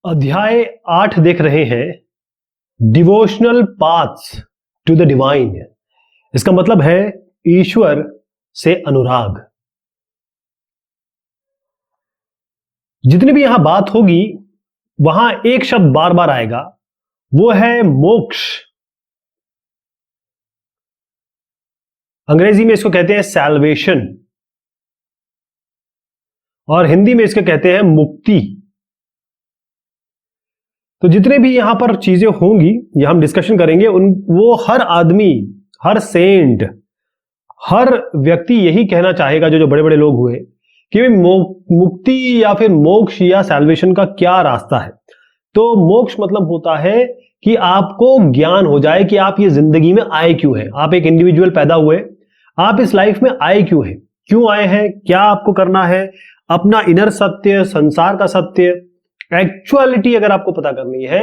अध्याय 8 देख रहे हैं, devotional paths to the divine. इसका मतलब है ईश्वर से अनुराग। जितनी भी यहां बात होगी वहां एक शब्द बार बार आएगा, वो है मोक्ष। अंग्रेजी में इसको कहते हैं सैल्वेशन और हिंदी में इसको कहते हैं मुक्ति। तो जितने भी यहां पर चीजें होंगी ये हम डिस्कशन करेंगे, वो हर आदमी, हर सेंट, हर व्यक्ति यही कहना चाहेगा, जो बड़े बड़े लोग हुए, कि मुक्ति या फिर मोक्ष या सैल्वेशन का क्या रास्ता है। तो मोक्ष मतलब होता है कि आपको ज्ञान हो जाए कि आप ये जिंदगी में आए क्यों हैं। आप एक इंडिविजुअल पैदा हुए, आप इस लाइफ में आए क्यों हैं, क्यों आए हैं, क्या आपको करना है, अपना इनर सत्य, संसार का सत्य, एक्चुअलिटी अगर आपको पता करनी है,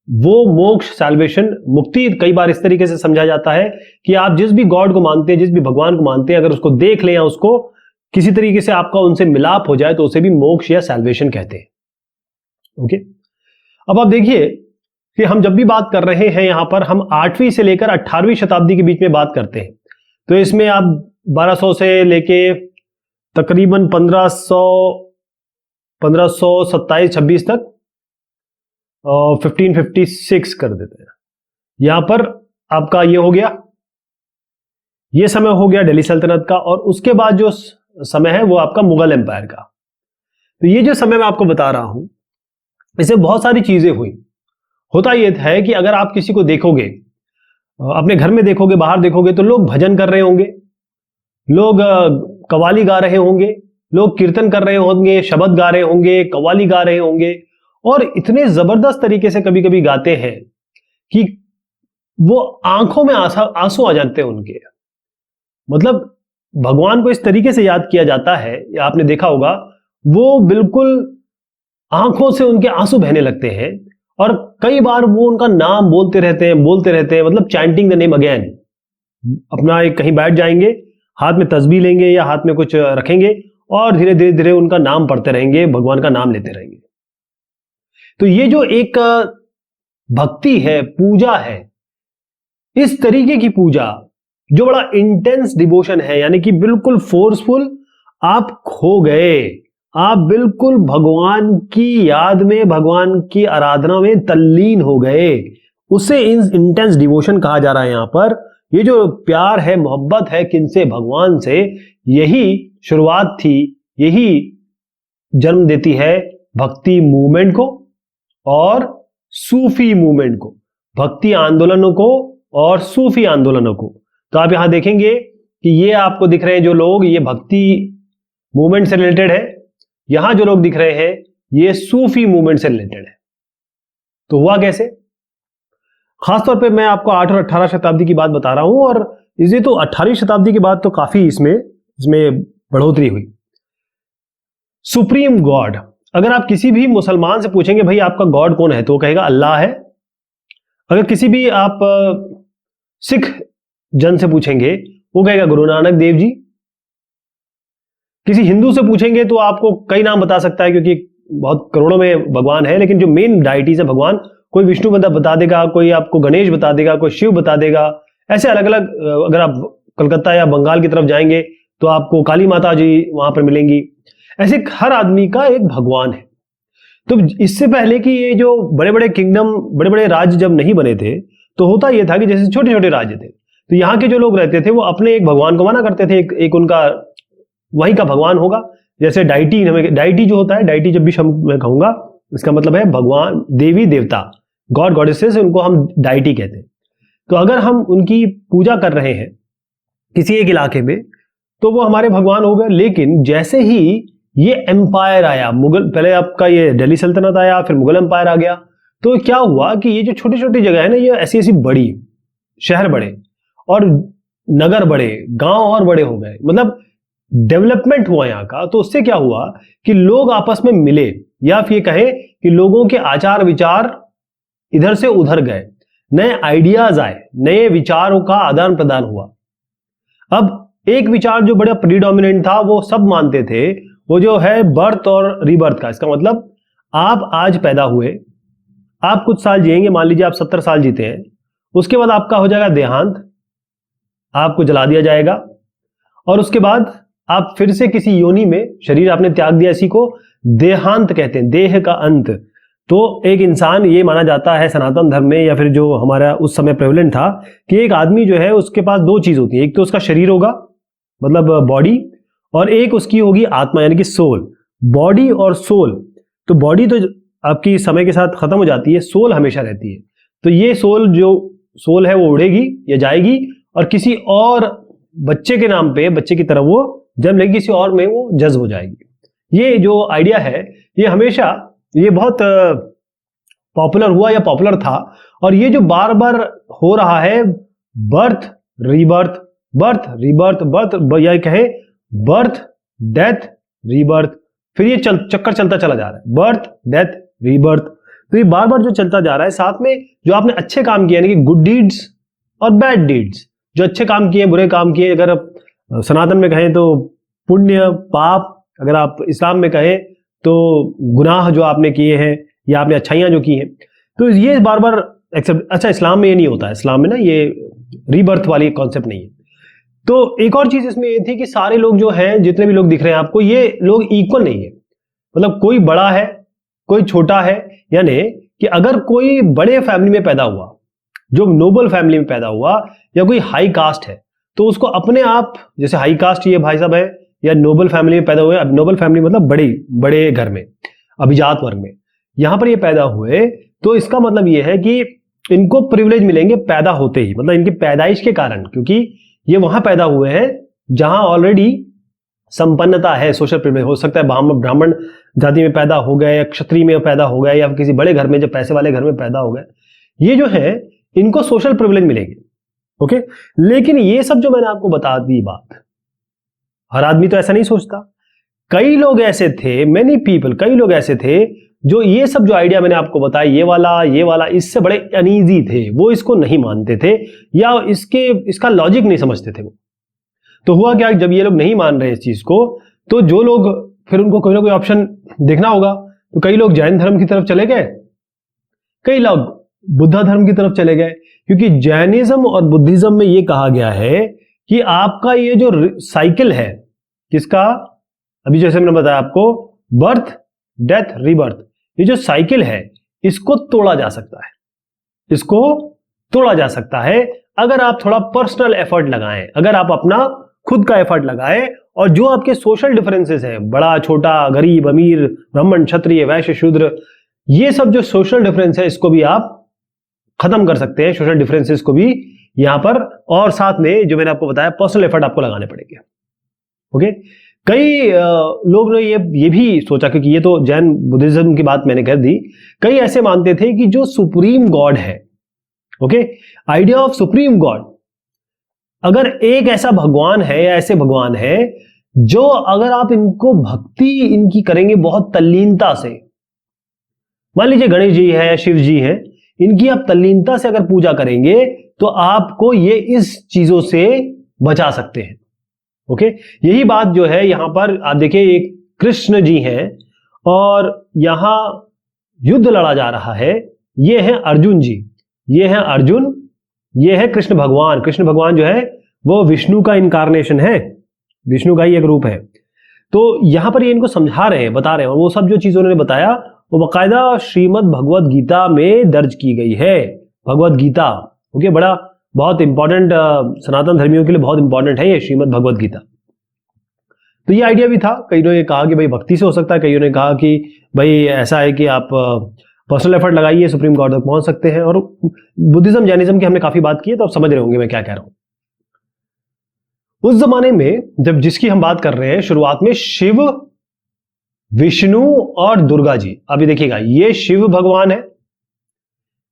वो मोक्ष, सैल्वेशन, मुक्ति कई बार इस तरीके से समझा जाता है कि आप जिस भी गॉड को मानते हैं, जिस भी भगवान को मानते हैं, अगर उसको देख लें या उसको किसी तरीके से आपका उनसे मिलाप हो जाए तो उसे भी मोक्ष या सैल्वेशन कहते हैं। ओके, अब आप देखिए कि हम जब भी बात कर रहे हैं यहां पर, हम 8वीं से लेकर 18वीं शताब्दी के बीच में बात करते हैं। तो इसमें आप 1200 से लेके तकरीबन 1527-26 तक 1556 कर देते हैं। यहां पर आपका ये हो गया, ये समय हो गया दिल्ली सल्तनत का, और उसके बाद जो समय है वो आपका मुगल एम्पायर का। तो ये जो समय मैं आपको बता रहा हूं, इससे बहुत सारी चीजें हुई। होता ये है कि अगर आप किसी को देखोगे, अपने घर में देखोगे, बाहर देखोगे, तो लोग भजन कर रहे होंगे, लोग कव्वाली गा रहे होंगे, लोग कीर्तन कर रहे होंगे, शब्द गा रहे होंगे, कव्वाली गा रहे होंगे, और इतने जबरदस्त तरीके से कभी कभी गाते हैं कि वो आंखों में आंसू आ जाते हैं उनके। मतलब भगवान को इस तरीके से याद किया जाता है, या आपने देखा होगा, वो बिल्कुल आंखों से उनके आंसू बहने लगते हैं, और कई बार वो उनका नाम बोलते रहते हैं, मतलब चैंटिंग द नेम अगेन। अपना एक कहीं बैठ जाएंगे, हाथ में तस्बीह लेंगे या हाथ में कुछ रखेंगे, और धीरे धीरे धीरे उनका नाम पढ़ते रहेंगे, भगवान का नाम लेते रहेंगे। तो ये जो एक भक्ति है, पूजा है, इस तरीके की पूजा जो बड़ा इंटेंस डिवोशन है, यानी कि बिल्कुल फोर्सफुल, आप खो गए, आप बिल्कुल भगवान की याद में, भगवान की आराधना में तल्लीन हो गए, उसे इंटेंस डिवोशन कहा जा रहा है। यहां पर ये जो प्यार है, मोहब्बत है किनसे, भगवान से, यही शुरुआत थी, यही जन्म देती है भक्ति मूवमेंट को और सूफी मूवमेंट को, भक्ति आंदोलनों को और सूफी आंदोलनों को। तो आप यहां देखेंगे कि ये आपको दिख रहे हैं जो लोग, ये भक्ति मूवमेंट से रिलेटेड है, यहां जो लोग दिख रहे हैं ये सूफी मूवमेंट से रिलेटेड है। तो हुआ कैसे? खासतौर पे मैं आपको 8 और 18 शताब्दी की बात बता रहा हूं, और इसे तो 18वीं शताब्दी के बाद तो काफी इसमें बढ़ोतरी हुई। सुप्रीम गॉड, अगर आप किसी भी मुसलमान से पूछेंगे भाई आपका गॉड कौन है, तो वो कहेगा अल्लाह है। अगर किसी भी आप सिख जन से पूछेंगे, वो कहेगा गुरु नानक देव जी। किसी हिंदू से पूछेंगे तो आपको कई नाम बता सकता है, क्योंकि बहुत करोड़ों में भगवान है, लेकिन जो मेन डाइटीज है भगवान, कोई विष्णु बता देगा, कोई आपको गणेश बता देगा, कोई शिव बता देगा, ऐसे अलग अलग। अगर आप कलकत्ता या बंगाल की तरफ जाएंगे तो आपको काली माता जी वहां पर मिलेंगी। ऐसे हर आदमी का एक भगवान है। तो इससे पहले कि ये जो बड़े बड़े किंगडम, बड़े बड़े राज्य जब नहीं बने थे, तो होता यह था कि जैसे छोटे छोटे राज्य थे, तो यहाँ के जो लोग रहते थे वो अपने एक भगवान को माना करते थे, एक उनका वहीं का भगवान होगा। जैसे डाइटी जो होता है, डाइटी जब भी मैं कहूंगा, इसका मतलब है भगवान, देवी देवता, गॉड गॉडेसेस, उनको हम डाइटी कहते हैं। तो अगर हम उनकी पूजा कर रहे हैं किसी एक इलाके में, तो वो हमारे भगवान हो गए। लेकिन जैसे ही ये एम्पायर आया, मुगल, पहले आपका ये दिल्ली सल्तनत आया, फिर मुगल एम्पायर आ गया, तो क्या हुआ कि ये जो छोटी छोटी जगह है ना, ये ऐसी ऐसी बड़ी, शहर बड़े और नगर बड़े, गांव और बड़े हो गए, मतलब डेवलपमेंट हुआ यहाँ का। तो उससे क्या हुआ कि लोग आपस में मिले, या फिर कहें कि लोगों के आचार विचार इधर से उधर गए, नए आइडियाज आए, नए विचारों का आदान प्रदान हुआ। अब एक विचार जो बड़ा प्रीडोमिनेंट था, वो सब मानते थे, वो जो है बर्थ और रीबर्थ का। इसका मतलब आप आज पैदा हुए, आप कुछ साल जिएंगे, मान लीजिए आप 70 साल जीते हैं, उसके बाद आपका हो जाएगा देहांत, आपको जला दिया जाएगा, और उसके बाद आप फिर से किसी योनि में शरीर आपने त्याग दिया, इसी को देहांत कहते हैं, देह का अंत। तो एक इंसान, ये माना जाता है सनातन धर्म में या फिर जो हमारा उस समय प्रेवलेंट था, कि एक आदमी जो है उसके पास दो चीज होती है, एक तो उसका शरीर होगा मतलब बॉडी, और एक उसकी होगी आत्मा यानी कि सोल। बॉडी और सोल, तो बॉडी तो आपकी समय के साथ खत्म हो जाती है, सोल हमेशा रहती है। तो ये सोल जो सोल है वो उड़ेगी या जाएगी और किसी और बच्चे के नाम पे, बच्चे की तरह वो जन्म लेगी, किसी और में वो जज्ब हो जाएगी। ये जो आइडिया है ये हमेशा, ये बहुत पॉपुलर हुआ या पॉपुलर था, और ये जो बार बार हो रहा है, birth rebirth, birth rebirth, birth या कहे बर्थ डेथ रीबर्थ, फिर ये चक्कर चलता चला जा रहा है, बर्थ डेथ रीबर्थ। तो ये बार बार जो चलता जा रहा है, साथ में जो आपने अच्छे काम किए यानी कि गुड डीड्स और बैड डीड्स, जो अच्छे काम किए बुरे काम किए, अगर आप सनातन में कहें तो पुण्य पाप, अगर आप इस्लाम में कहें तो गुनाह जो आपने किए हैं या आपने अच्छाइयां जो की हैं, तो ये बार बार एक्सेप्ट। अच्छा, इस्लाम में ये नहीं होता है, इस्लाम में ना ये रीबर्थ वाली कॉन्सेप्ट नहीं है। तो एक और चीज इसमें ये थी कि सारे लोग जो हैं, जितने भी लोग दिख रहे हैं आपको, ये लोग इक्वल नहीं है, मतलब कोई बड़ा है कोई छोटा है। यानी कि अगर कोई बड़े फैमिली में पैदा हुआ, जो नोबल फैमिली में पैदा हुआ, या कोई हाई कास्ट है, तो उसको अपने आप, जैसे हाई कास्ट ये भाई साहब है, या नोबल फैमिली में पैदा हुए, अब नोबल फैमिली मतलब बड़े घर में, अभिजात वर्ग में, यहां पर ये पैदा हुए, तो इसका मतलब ये है कि इनको प्रिविलेज मिलेंगे पैदा होते ही, मतलब इनकी पैदाइश के कारण, क्योंकि ये वहां पैदा हुए हैं जहां ऑलरेडी संपन्नता है, सोशल प्रिविलेज। हो सकता है ब्राह्मण जाति में पैदा हो गए, या क्षत्रिय में पैदा हो गए, या किसी बड़े घर में, जो पैसे वाले घर में पैदा हो गए, ये जो है इनको सोशल प्रिविलेज मिलेंगे। ओके, लेकिन ये सब जो मैंने आपको बता दी बात, हर आदमी तो ऐसा नहीं सोचता। कई लोग ऐसे थे, मेनी पीपल, कई लोग ऐसे थे जो ये सब जो आइडिया मैंने आपको बताया, ये वाला इससे बड़े अनईजी थे, वो इसको नहीं मानते थे या इसका लॉजिक नहीं समझते थे वो। तो हुआ क्या, जब ये लोग नहीं मान रहे इस चीज को, तो जो लोग, फिर उनको कोई ना कोई ऑप्शन देखना होगा, तो कई लोग जैन धर्म की तरफ चले गए, कई लोग बुद्धा धर्म की तरफ चले गए, क्योंकि जैनिज्म और बुद्धिज्म में ये कहा गया है कि आपका ये जो साइकिल है, किसका, अभी जैसे मैंने बताया आपको, बर्थ डेथ रीबर्थ, ये जो साइकिल है इसको तोड़ा जा सकता है, इसको तोड़ा जा सकता है अगर आप थोड़ा पर्सनल एफर्ट लगाएं, अगर आप अपना खुद का एफर्ट लगाएं, और जो आपके सोशल डिफरेंसेस हैं, बड़ा छोटा, गरीब अमीर, ब्राह्मण क्षत्रिय वैश्य शूद्र, ये सब जो सोशल डिफरेंस है इसको भी आप खत्म कर सकते हैं, सोशल डिफरेंसेस को भी यहां पर, और साथ में जो मैंने आपको बताया पर्सनल एफर्ट आपको लगाने पड़ेंगे। ओके, कई लोग ने ये भी सोचा, क्योंकि ये तो जैन बुद्धिज्म की बात मैंने कर दी, कई ऐसे मानते थे कि जो सुप्रीम गॉड है, okay, idea of supreme God, अगर एक ऐसा भगवान है या ऐसे भगवान है जो अगर आप इनको भक्ति इनकी करेंगे बहुत तल्लीनता से, मान लीजिए गणेश जी है या शिव जी है, इनकी आप तल्लीनता से अगर पूजा करेंगे तो आपको ये इस चीजों से बचा सकते हैं। ओके, यही बात जो है यहां पर आप देखिए, एक कृष्ण जी हैं और यहां युद्ध लड़ा जा रहा है, ये है अर्जुन जी, ये है अर्जुन, ये है कृष्ण भगवान। कृष्ण भगवान जो है वो विष्णु का इनकारनेशन है, विष्णु का ही एक रूप है। तो यहां पर ये इनको समझा रहे हैं, बता रहे हैं, और वो सब जो चीज उन्होंने बताया वो बाकायदा श्रीमद् भगवद गीता में दर्ज की गई है, भगवद गीता। ओके, बड़ा बहुत इंपॉर्टेंट, सनातन धर्मियों के लिए बहुत इंपॉर्टेंट है ये श्रीमद् भगवद गीता। तो ये आइडिया भी था, कईयों ने कहा कि भाई भक्ति से हो सकता है, कईयों ने कहा कि भाई ऐसा है कि आप पर्सनल एफर्ट लगाइए, सुप्रीम गॉड तक पहुंच सकते हैं। और बुद्धिज्म जैनिज्म की हमने काफी बात की है, तो आप समझ रहे होंगे मैं क्या कह रहा हूं। उस जमाने में जब जिसकी हम बात कर रहे हैं, शुरुआत में शिव, विष्णु और दुर्गा जी। अभी देखिएगा, ये शिव भगवान है,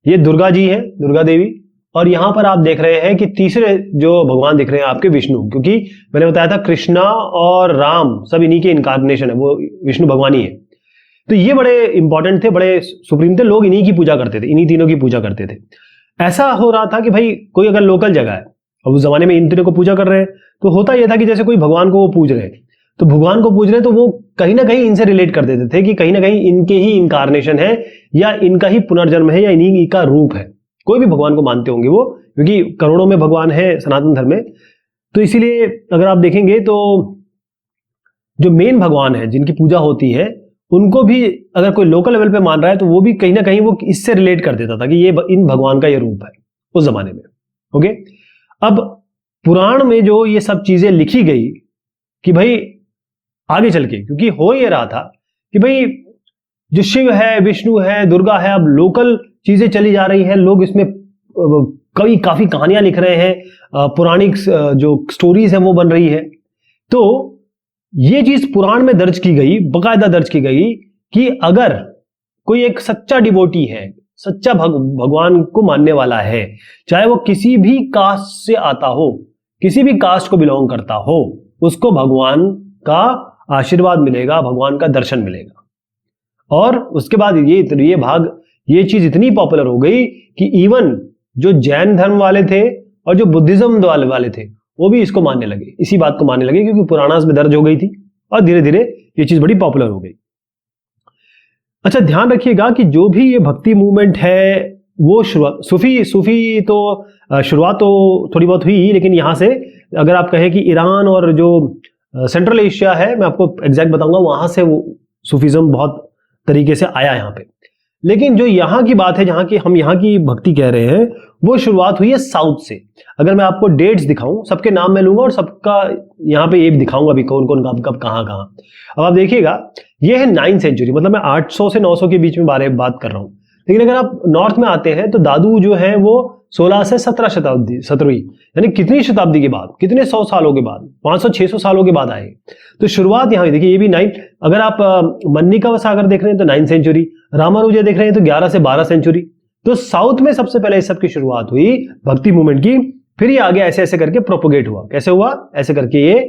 ये दुर्गा जी है, दुर्गा देवी, और यहां पर आप देख रहे हैं कि तीसरे जो भगवान दिख रहे हैं आपके विष्णु, क्योंकि मैंने बताया था कृष्णा और राम सब इन्हीं के इनकारनेशन है, वो विष्णु भगवान ही है। तो ये बड़े इंपॉर्टेंट थे, बड़े सुप्रीम थे, लोग इन्हीं की पूजा करते थे, इन्हीं तीनों की पूजा करते थे। ऐसा हो रहा था कि भाई कोई अगर लोकल जगह है और उस जमाने में इन तीनों को पूजा कर रहे हैं, तो होता यह था कि जैसे कोई भगवान को वो पूज रहे हैं, तो भगवान को पूज रहे हैं तो वो कहीं ना कहीं इनसे रिलेट कर देते थे कि कहीं ना कहीं इनके ही इनकारनेशन है या इनका ही पुनर्जन्म है या इन्हीं का रूप है। कोई भी भगवान को मानते होंगे वो, क्योंकि करोड़ों में भगवान है सनातन धर्म में। तो इसीलिए अगर आप देखेंगे तो जो मेन भगवान है जिनकी पूजा होती है उनको भी अगर कोई लोकल लेवल पे मान रहा है तो वो भी कहीं ना कहीं वो इससे रिलेट कर देता था कि ये इन भगवान का ये रूप है उस जमाने में। ओके, अब पुराण में जो ये सब चीजें लिखी गई कि भाई आगे चल के, क्योंकि हो ये रहा था कि भाई जो शिव है, विष्णु है, दुर्गा है, अब लोकल चीजें चली जा रही है, लोग इसमें काफी कहानियां लिख रहे हैं, पौराणिक जो स्टोरीज है वो बन रही है। तो ये चीज पुराण में दर्ज की गई, बकायदा दर्ज की गई कि अगर कोई एक सच्चा डिवोटी है, सच्चा भगवान को मानने वाला है, चाहे वो किसी भी कास्ट से आता हो, किसी भी कास्ट को बिलोंग करता हो, उसको भगवान का आशीर्वाद मिलेगा, भगवान का दर्शन मिलेगा। और उसके बाद ये चीज इतनी पॉपुलर हो गई कि इवन जो जैन धर्म वाले थे और जो बुद्धिज्म वाले थे वो भी इसको मानने लगे, इसी बात को मानने लगे, क्योंकि पुराणास में दर्ज हो गई थी और धीरे धीरे ये चीज बड़ी पॉपुलर हो गई। अच्छा, ध्यान रखिएगा कि जो भी ये भक्ति मूवमेंट है वो सूफी तो शुरुआत तो थोड़ी बहुत हुई, लेकिन यहां से अगर आप कहें कि ईरान और जो सेंट्रल एशिया है, मैं आपको एग्जैक्ट बताऊंगा, वहां से वो सूफीज्म बहुत तरीके से आया यहाँ पे। लेकिन जो यहाँ की बात है, जहां की हम यहाँ की भक्ति कह रहे हैं, वो शुरुआत हुई है साउथ से। अगर मैं आपको डेट्स दिखाऊं, सबके नाम मैं लूंगा और सबका यहाँ पे ये भी दिखाऊंगा भी कौन कौन कब कहाँ। अब आप देखिएगा, ये है 9th सेंचुरी, मतलब मैं 800 से 900 के बीच में बात कर रहा हूँ। लेकिन अगर आप नॉर्थ में आते हैं तो दादू जो है वो 16 से 17 शताब्दी, 17वीं, यानी कितनी शताब्दी के बाद, कितने 100 सालों के बाद, 500-600 सालों के बाद आए। तो शुरुआत यहाँ देखिए, ये भी 9, अगर आप मन्निका सागर देख रहे हैं तो 9th सेंचुरी, रामानुजा देख रहे हैं तो 11 से 12 सेंचुरी। तो साउथ में सबसे पहले इस सब की शुरुआत हुई भक्ति मूवमेंट की, फिर ये आगे ऐसे ऐसे करके प्रोपोगेट हुआ। कैसे हुआ? ऐसे करके ये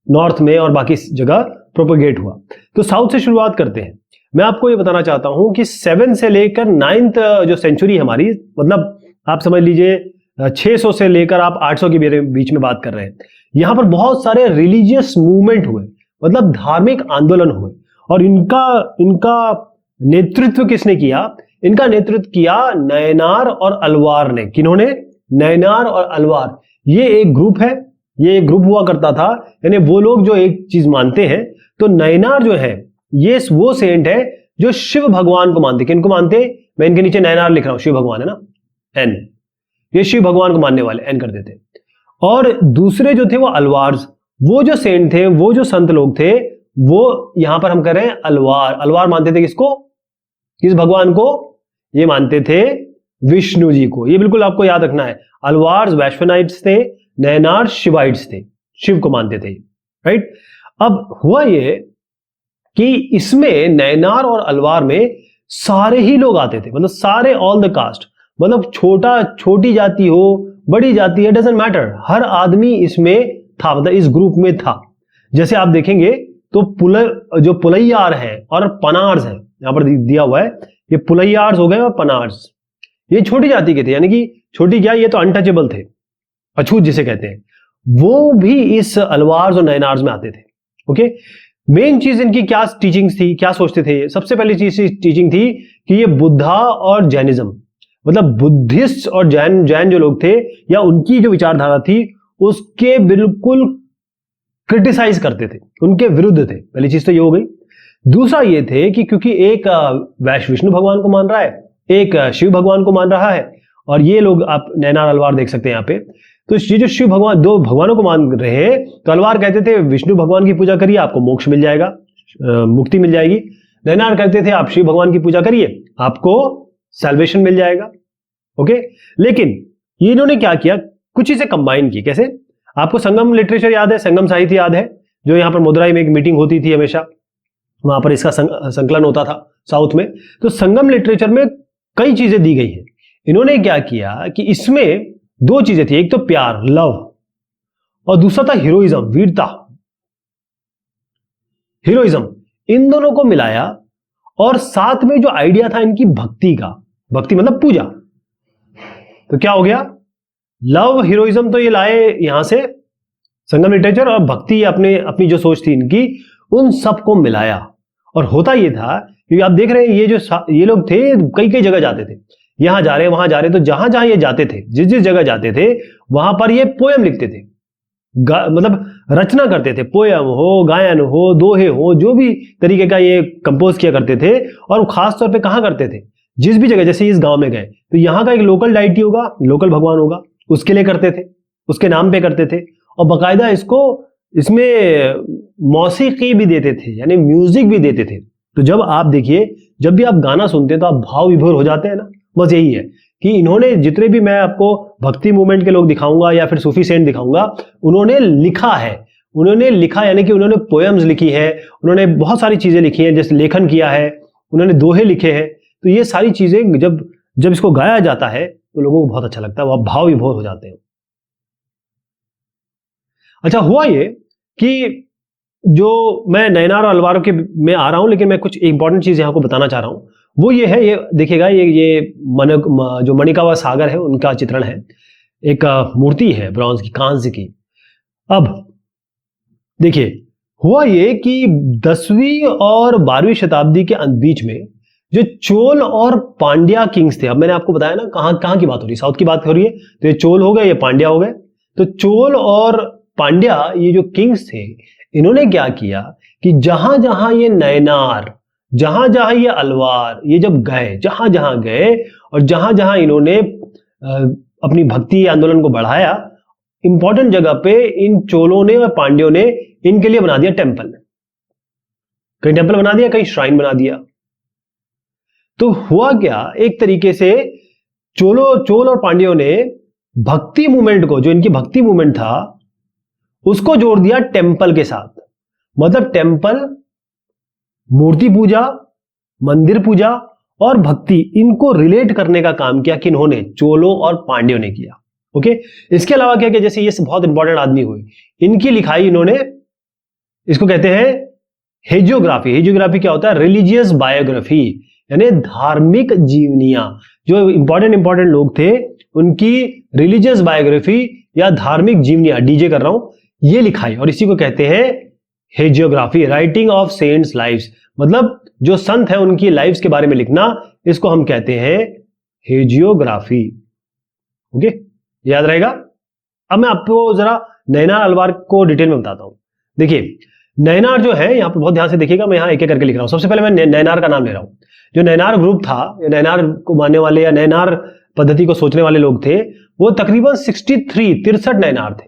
नॉर्थ में और बाकी जगह प्रोपोगेट हुआ। तो साउथ से शुरुआत करते हैं। मैं आपको ये बताना चाहता हूं कि 7 से लेकर 9th जो सेंचुरी हमारी, मतलब आप समझ लीजिए 600 से लेकर आप 800 के बीच में बात कर रहे हैं। यहां पर बहुत सारे रिलीजियस मूवमेंट हुए, मतलब धार्मिक आंदोलन हुए, और इनका नेतृत्व किसने किया? इनका नेतृत्व किया नयनार और अलवार ने। किन्होंने? नयनार और अलवार। ये एक ग्रुप है, ये एक ग्रुप हुआ करता था, यानी वो लोग जो एक चीज मानते हैं। तो नयनार जो है ये वो सेंट है जो शिव भगवान को मानते। किनको मानते? मैं इनके नीचे नयनार लिख रहा हूं, शिव भगवान है ना, एन, ये शिव भगवान को मानने वाले, एन कर देते। और दूसरे जो थे वो अलवार्स, वो जो सेंट थे, वो जो संत लोग थे, वो यहां पर हम कह रहे हैं अलवार मानते थे किसको? किस भगवान को? ये मानते थे विष्णु जी को। ये बिल्कुल आपको याद रखना है। अलवार्स वैश्वनाइट्स थे, नयनार शिवाइट्स थे, शिव को मानते थे, राइट। अब हुआ ये कि इसमें नयनार और अलवार में सारे ही लोग आते थे, मतलब सारे, ऑल द कास्ट, मतलब छोटी जाति हो, बड़ी जाति है, डजंट मैटर, हर आदमी इसमें था, मतलब इस ग्रुप में था। जैसे आप देखेंगे तो जो पुलैयार है और पनार्स है, यहां पर दिया हुआ है, ये पुलैयार्स हो गए और पनार्स, ये छोटी जाति के थे, यानी कि छोटी क्या, ये तो अनटचेबल थे, अछूत जिसे कहते हैं, वो भी इस अलवार्स और नयनार्स में आते थे। ओके, मेन चीज इनकी क्या टीचिंग्स थी, क्या सोचते थे? सबसे पहली चीज टीचिंग थी कि ये बुद्धा और जैनिज्म, मतलब बुद्धिस्ट और जैन जो लोग थे या उनकी जो विचारधारा थी उसके बिल्कुल क्रिटिसाइज करते थे, उनके विरुद्ध थे। पहली चीज तो ये हो गई। दूसरा ये थे कि क्योंकि एक विष्णु भगवान को मान रहा है, एक शिव भगवान को मान रहा है, और ये लोग आप नयनार अलवार देख सकते हैं यहाँ पे। तो ये जो शिव भगवान, दो भगवानों को मान रहे हैं, तो अलवार कहते थे विष्णु भगवान की पूजा करिए, आपको मोक्ष मिल जाएगा, मुक्ति मिल जाएगी। नयनार कहते थे आप शिव भगवान की पूजा करिए, आपको सैल्वेशन मिल जाएगा। ओके, लेकिन ये इन्होंने क्या किया, कुछ चीजें कंबाइन की। कैसे? आपको संगम लिटरेचर याद है, संगम साहित्य याद है, जो यहाँ पर मदुराई में एक मीटिंग होती थी हमेशा, वहां पर इसका संकलन होता था साउथ में। तो संगम लिटरेचर में कई चीजें दी गई हैं। इन्होंने क्या किया कि इसमें दो चीजें थी, एक तो प्यार, लव, और दूसरा था हीरोइज्म, वीरता, हीरोइज्म, इन दोनों को मिलाया। और साथ में जो आइडिया था इनकी भक्ति का, भक्ति मतलब पूजा, तो क्या हो गया, लव हीरोइज्म तो ये लाए यहां से संगम लिटरेचर और भक्ति, अपने अपनी जो सोच थी इनकी, उन सबको मिलाया। और होता ये था, क्योंकि आप देख रहे हैं ये लोग थे, कई कई जगह जाते थे, यहां जा रहे वहां जा रहे, तो जहां जहां ये जाते थे, जिस जिस जगह जाते थे, वहां पर ये पोयम लिखते थे, मतलब रचना करते थे, पोयम हो, गायन हो, दोहे हो, जो भी तरीके का ये कंपोज किया करते थे। और वो खास तौर पे कहां करते थे, जिस भी जगह, जैसे इस गांव में गए तो यहां का एक लोकल डाइटी होगा, लोकल भगवान होगा, उसके लिए करते थे, उसके नाम पे करते थे। और बाकायदा इसमें मौसीकी भी देते थे, यानी म्यूजिक भी देते थे। तो जब आप देखिए, जब भी आप गाना सुनते हैं तो आप भाव विभोर हो जाते हैं ना। बस यही है कि इन्होंने, जितने भी मैं आपको भक्ति मूवमेंट के लोग दिखाऊंगा या फिर सूफी सेंट दिखाऊंगा, उन्होंने लिखा यानी कि उन्होंने पोएम्स लिखी है, उन्होंने बहुत सारी चीजें लिखी हैं, जैसे लेखन किया है, उन्होंने दोहे लिखे हैं। तो ये सारी चीजें जब इसको गाया जाता है तो लोगों को बहुत अच्छा लगता है, वो भाव विभोर हो जाते हैं। अच्छा, हुआ ये कि जो मैं नैनार और अलवार के में आ रहा हूं, लेकिन मैं कुछ इंपॉर्टेंट चीज यहां को बताना चाह रहा हूं। वो ये है, ये देखिएगा, जो मणिकावा सागर है उनका चित्रण है, एक मूर्ति है ब्रॉन्ज की, कांस्य की। अब देखिए, हुआ ये कि 10वीं और 12वीं शताब्दी के बीच में जो चोल और पांड्या किंग्स थे, अब मैंने आपको बताया ना कहां की बात हो रही है, साउथ की बात हो रही है, तो ये चोल हो गए, ये पांड्या हो गए। तो चोल और पांड्या, ये जो किंग्स थे, इन्होंने क्या किया कि जहां जहां ये नैनार, जहां जहां ये अलवार, ये जब गए, जहां जहां गए और जहां जहां इन्होंने अपनी भक्ति आंदोलन को बढ़ाया, इंपॉर्टेंट जगह पे इन चोलों ने और पांड्यों ने इनके लिए बना दिया टेंपल। कहीं टेंपल बना दिया, कहीं श्राइन बना दिया। तो हुआ क्या, एक तरीके से चोल और पांड्यों ने भक्ति मूवमेंट को, जो इनकी भक्ति मूवमेंट था, उसको जोड़ दिया टेंपल के साथ। मतलब टेंपल, मूर्ति पूजा, मंदिर पूजा और भक्ति, इनको रिलेट करने का काम किया किन्होंने, चोलों और पांड्यों ने किया। ओके, इसके अलावा क्या किया, जैसे ये बहुत इंपॉर्टेंट आदमी हुए, इनकी लिखाई इन्होंने, इसको कहते हैं हेजियोग्राफी। हेजियोग्राफी क्या होता है, रिलीजियस बायोग्राफी, यानी धार्मिक जीवनियां। जो इंपॉर्टेंट लोग थे, उनकी रिलीजियस बायोग्राफी या धार्मिक जीवनियां, डीजे कर रहा हूं, ये लिखाई, और इसी को कहते हैं हेजियोग्राफी, राइटिंग ऑफ सेंट्स लाइव्स। मतलब जो संत है उनकी लाइव्स के बारे में लिखना, इसको हम कहते हैं हेजियोग्राफी। ओके, याद रहेगा। अब मैं आपको जरा नैनार अलवार को डिटेल में बताता हूं। देखिए, नैनार जो है, यहां पर बहुत ध्यान से देखिएगा, मैं यहां एक एक करके लिख रहा हूं। सबसे पहले मैं नैनार का नाम ले रहा हूं। जो नैनार ग्रुप था, या नैनार को मानने वाले या नैनार पद्धति को सोचने वाले लोग थे, वो तकरीबन 63 नैनार थे,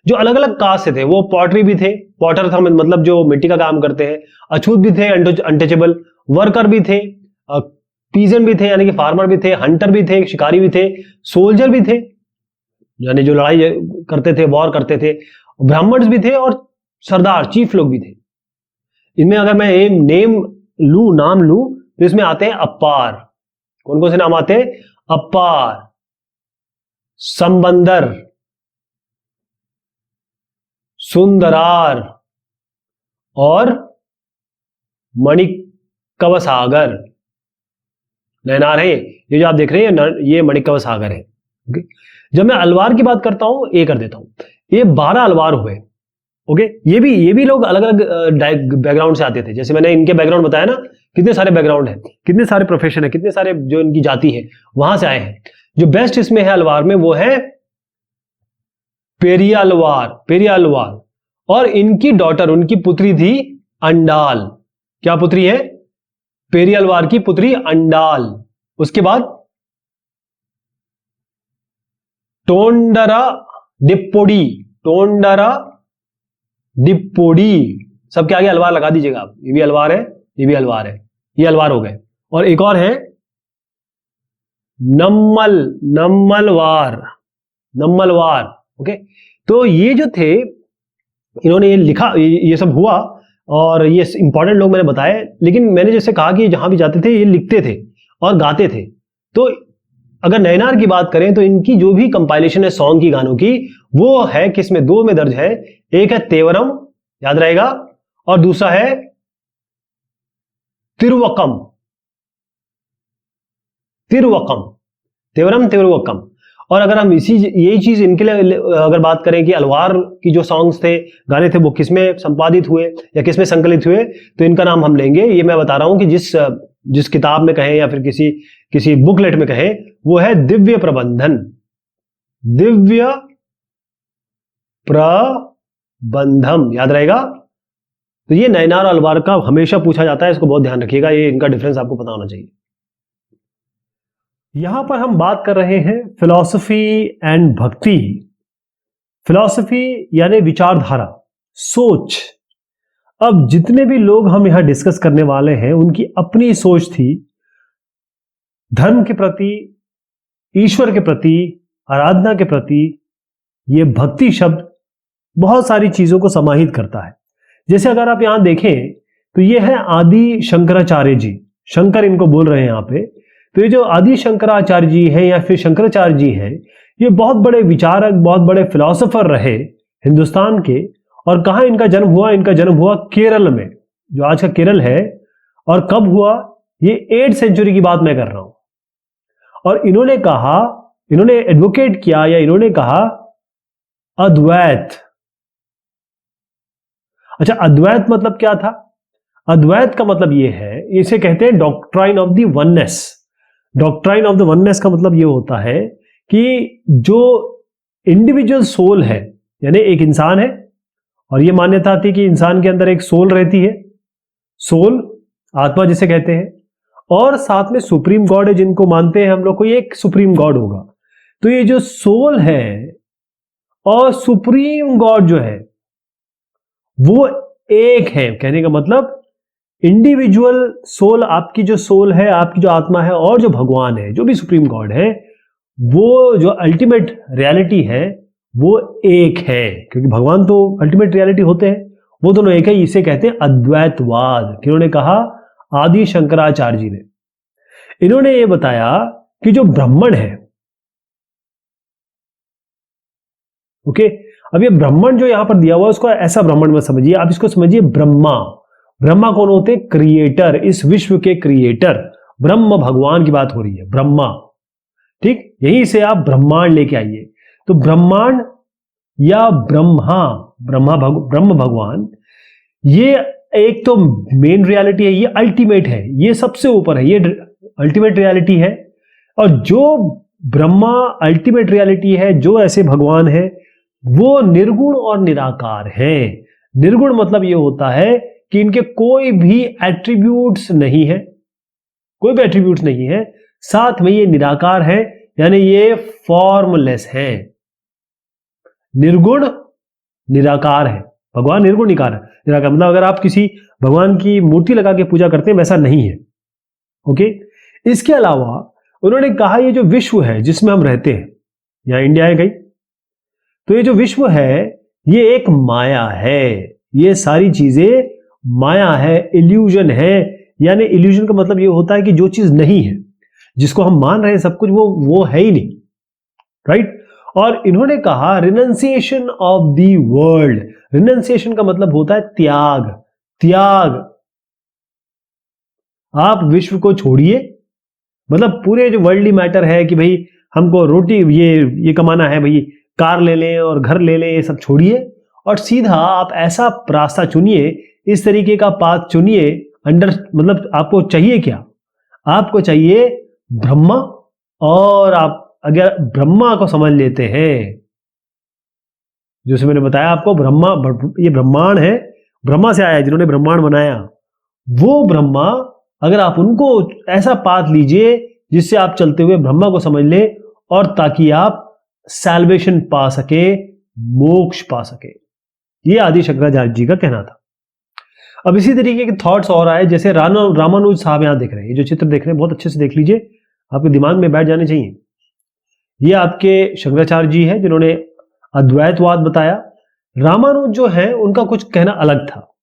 जो अलग अलग कास्ट से थे। वो पॉटरी भी थे, पॉटर था मतलब जो मिट्टी का काम करते हैं, अछूत भी थे, अनटचेबल वर्कर भी थे, पीजन भी थे यानी कि फार्मर भी थे, हंटर भी थे, शिकारी भी थे, सोल्जर भी थे यानी जो लड़ाई करते थे, वॉर करते थे, ब्राह्मण्स भी थे, और सरदार, चीफ लोग भी थे। इनमें अगर मैं नाम लू तो इसमें आते हैं अपार। कौन कौन से नाम आते हैं, अपार, संबंदर, सुंदरार और मणिकव सागर। नैनार है ये जो आप देख रहे हैं, ये मणिकव सागर है। ओके, जब मैं अलवार की बात करता हूं, ये कर देता हूं, ये 12 अलवार हुए। ओके, ये भी लोग अलग अलग बैकग्राउंड से आते थे। जैसे मैंने इनके बैकग्राउंड बताया ना, कितने सारे बैकग्राउंड है, कितने सारे प्रोफेशन है, कितने सारे जो इनकी जाति है, वहां से आए हैं। जो बेस्ट इसमें है अलवार में, वो है पेरियालवार। और इनकी डॉटर, उनकी पुत्री थी अंडाल। क्या पुत्री है, पेरियालवार की पुत्री अंडाल। उसके बाद टोंडरा डिप्पोडी, सबके आगे अलवार लगा दीजिएगा आप। ये भी अलवार है, ये भी अलवार है, ये अलवार हो गए। और एक और है नम्मलवार। ओके, तो ये जो थे, इन्होंने ये लिखा, ये सब हुआ, और ये इंपॉर्टेंट लोग मैंने बताए। लेकिन मैंने जैसे कहा कि जहां भी जाते थे ये लिखते थे और गाते थे। तो अगर नैनार की बात करें तो इनकी जो भी कंपाइलेशन है सॉन्ग की, गानों की, वो है किसमें, 2 में दर्ज है। एक है तेवरम, याद रहेगा, और दूसरा है तिरुवक्कम। तेवरम, तिरुवक्कम। और अगर हम यही चीज इनके लिए अगर बात करें कि अलवार की जो सॉन्ग्स थे, गाने थे, वो किसमें संपादित हुए या किसमें संकलित हुए, तो इनका नाम हम लेंगे। ये मैं बता रहा हूं कि जिस किताब में कहें या फिर किसी बुकलेट में कहें, वो है दिव्य प्रबंधन। दिव्य प्रबंधम, याद रहेगा। तो ये नैनार और अलवार का हमेशा पूछा जाता है, इसको बहुत ध्यान रखिएगा, ये इनका डिफरेंस आपको पता होना चाहिए। यहां पर हम बात कर रहे हैं फिलॉसफी एंड भक्ति। फिलॉसफी यानी विचारधारा, सोच। अब जितने भी लोग हम यहां डिस्कस करने वाले हैं, उनकी अपनी सोच थी धर्म के प्रति, ईश्वर के प्रति, आराधना के प्रति। यह भक्ति शब्द बहुत सारी चीजों को समाहित करता है। जैसे अगर आप यहां देखें तो यह है आदि शंकराचार्य जी, शंकर इनको बोल रहे हैं यहां पे। तो ये जो आदि शंकराचार्य जी हैं या फिर शंकराचार्य जी हैं, ये बहुत बड़े विचारक, बहुत बड़े फिलोसोफर रहे हिंदुस्तान के। और कहां इनका जन्म हुआ? इनका जन्म हुआ केरल में, जो आज का केरल है। और कब हुआ? ये 8th सेंचुरी की बात मैं कर रहा हूं। और इन्होंने एडवोकेट किया या इन्होंने कहा अद्वैत। अच्छा, अद्वैत मतलब क्या था? अद्वैत का मतलब यह है, इसे कहते हैं doctrine of the oneness. Doctrine of the oneness का मतलब यह होता है कि जो इंडिविजुअल सोल है, यानी एक इंसान है, और यह मान्यता थी कि इंसान के अंदर एक सोल रहती है, सोल, आत्मा जिसे कहते हैं, और साथ में सुप्रीम गॉड है, जिनको मानते हैं हम लोग, कोई एक सुप्रीम गॉड होगा। तो ये जो सोल है और सुप्रीम गॉड जो है वो एक है। कहने का मतलब इंडिविजुअल सोल, आपकी जो सोल है, आपकी जो आत्मा है, और जो भगवान है, जो भी सुप्रीम गॉड है, वो जो अल्टीमेट रियलिटी है वो एक है। क्योंकि भगवान तो अल्टीमेट रियलिटी होते हैं, वो दोनों एक है। इसे कहते हैं अद्वैतवाद। किन्होंने कहा? आदि शंकराचार्य जी ने। इन्होंने ये बताया कि जो ब्राह्मण है, ओके, अब ये ब्राह्मण जो यहां पर दिया हुआ है, उसको ऐसा ब्राह्मण मत समझिए, आप इसको समझिए ब्रह्मा। ब्रह्मा कौन होते हैं? क्रिएटर, इस विश्व के क्रिएटर। ब्रह्म भगवान की बात हो रही है, ब्रह्मा। ठीक, यहीं से आप ब्रह्मांड लेके आइए। तो ब्रह्मांड या ब्रह्म भगवान, ये एक तो मेन रियलिटी है, ये अल्टीमेट है, ये सबसे ऊपर है, ये अल्टीमेट रियलिटी है। और जो ब्रह्मा अल्टीमेट रियलिटी है, जो ऐसे भगवान है, वो निर्गुण और निराकार है। निर्गुण मतलब ये होता है कि इनके कोई भी एट्रीब्यूट्स नहीं है, कोई भी एट्रीब्यूट्स नहीं है। साथ में ये निराकार है, यानी ये फॉर्मलेस है। निर्गुण निराकार है भगवान, निर्गुण निराकार मतलब अगर आप किसी भगवान की मूर्ति लगा के पूजा करते हैं, वैसा नहीं है। ओके, इसके अलावा उन्होंने कहा ये जो विश्व है जिसमें हम रहते हैं, यहां इंडिया है कहीं, तो ये जो विश्व है ये एक माया है। ये सारी चीजें माया है, इल्यूजन है। यानी इल्यूजन का मतलब ये होता है कि जो चीज नहीं है, जिसको हम मान रहे हैं सब कुछ, वो है ही नहीं, राइट। और इन्होंने कहा renunciation of the world. Renunciation का मतलब होता है त्याग। त्याग, आप विश्व को छोड़िए, मतलब पूरे जो वर्ल्डली मैटर है कि भाई हमको रोटी ये कमाना है, भाई कार ले लें और घर ले लें, ये सब छोड़िए और सीधा आप ऐसा रास्ता चुनिए, इस तरीके का पाथ चुनिए। मतलब आपको चाहिए क्या? आपको चाहिए ब्रह्मा। और आप अगर ब्रह्मा को समझ लेते हैं, जैसे मैंने बताया आपको, ब्रह्मा, ये ब्रह्मांड है, ब्रह्मा से आया है, जिन्होंने ब्रह्मांड बनाया, वो ब्रह्मा, अगर आप उनको ऐसा पाथ लीजिए जिससे आप चलते हुए ब्रह्मा को समझ ले, और ताकि आप सैल्वेशन पा सके, मोक्ष पा सके। ये आदि शंकराचार्य जी का कहना था। अब इसी तरीके के थॉट्स और आए, जैसे रामानुज साहब यहां देख रहे हैं, ये जो चित्र देख रहे हैं बहुत अच्छे से देख लीजिए, आपके दिमाग में बैठ जाने चाहिए। ये आपके शंकराचार्य जी हैं जिन्होंने अद्वैतवाद बताया। रामानुज जो है उनका कुछ कहना अलग था।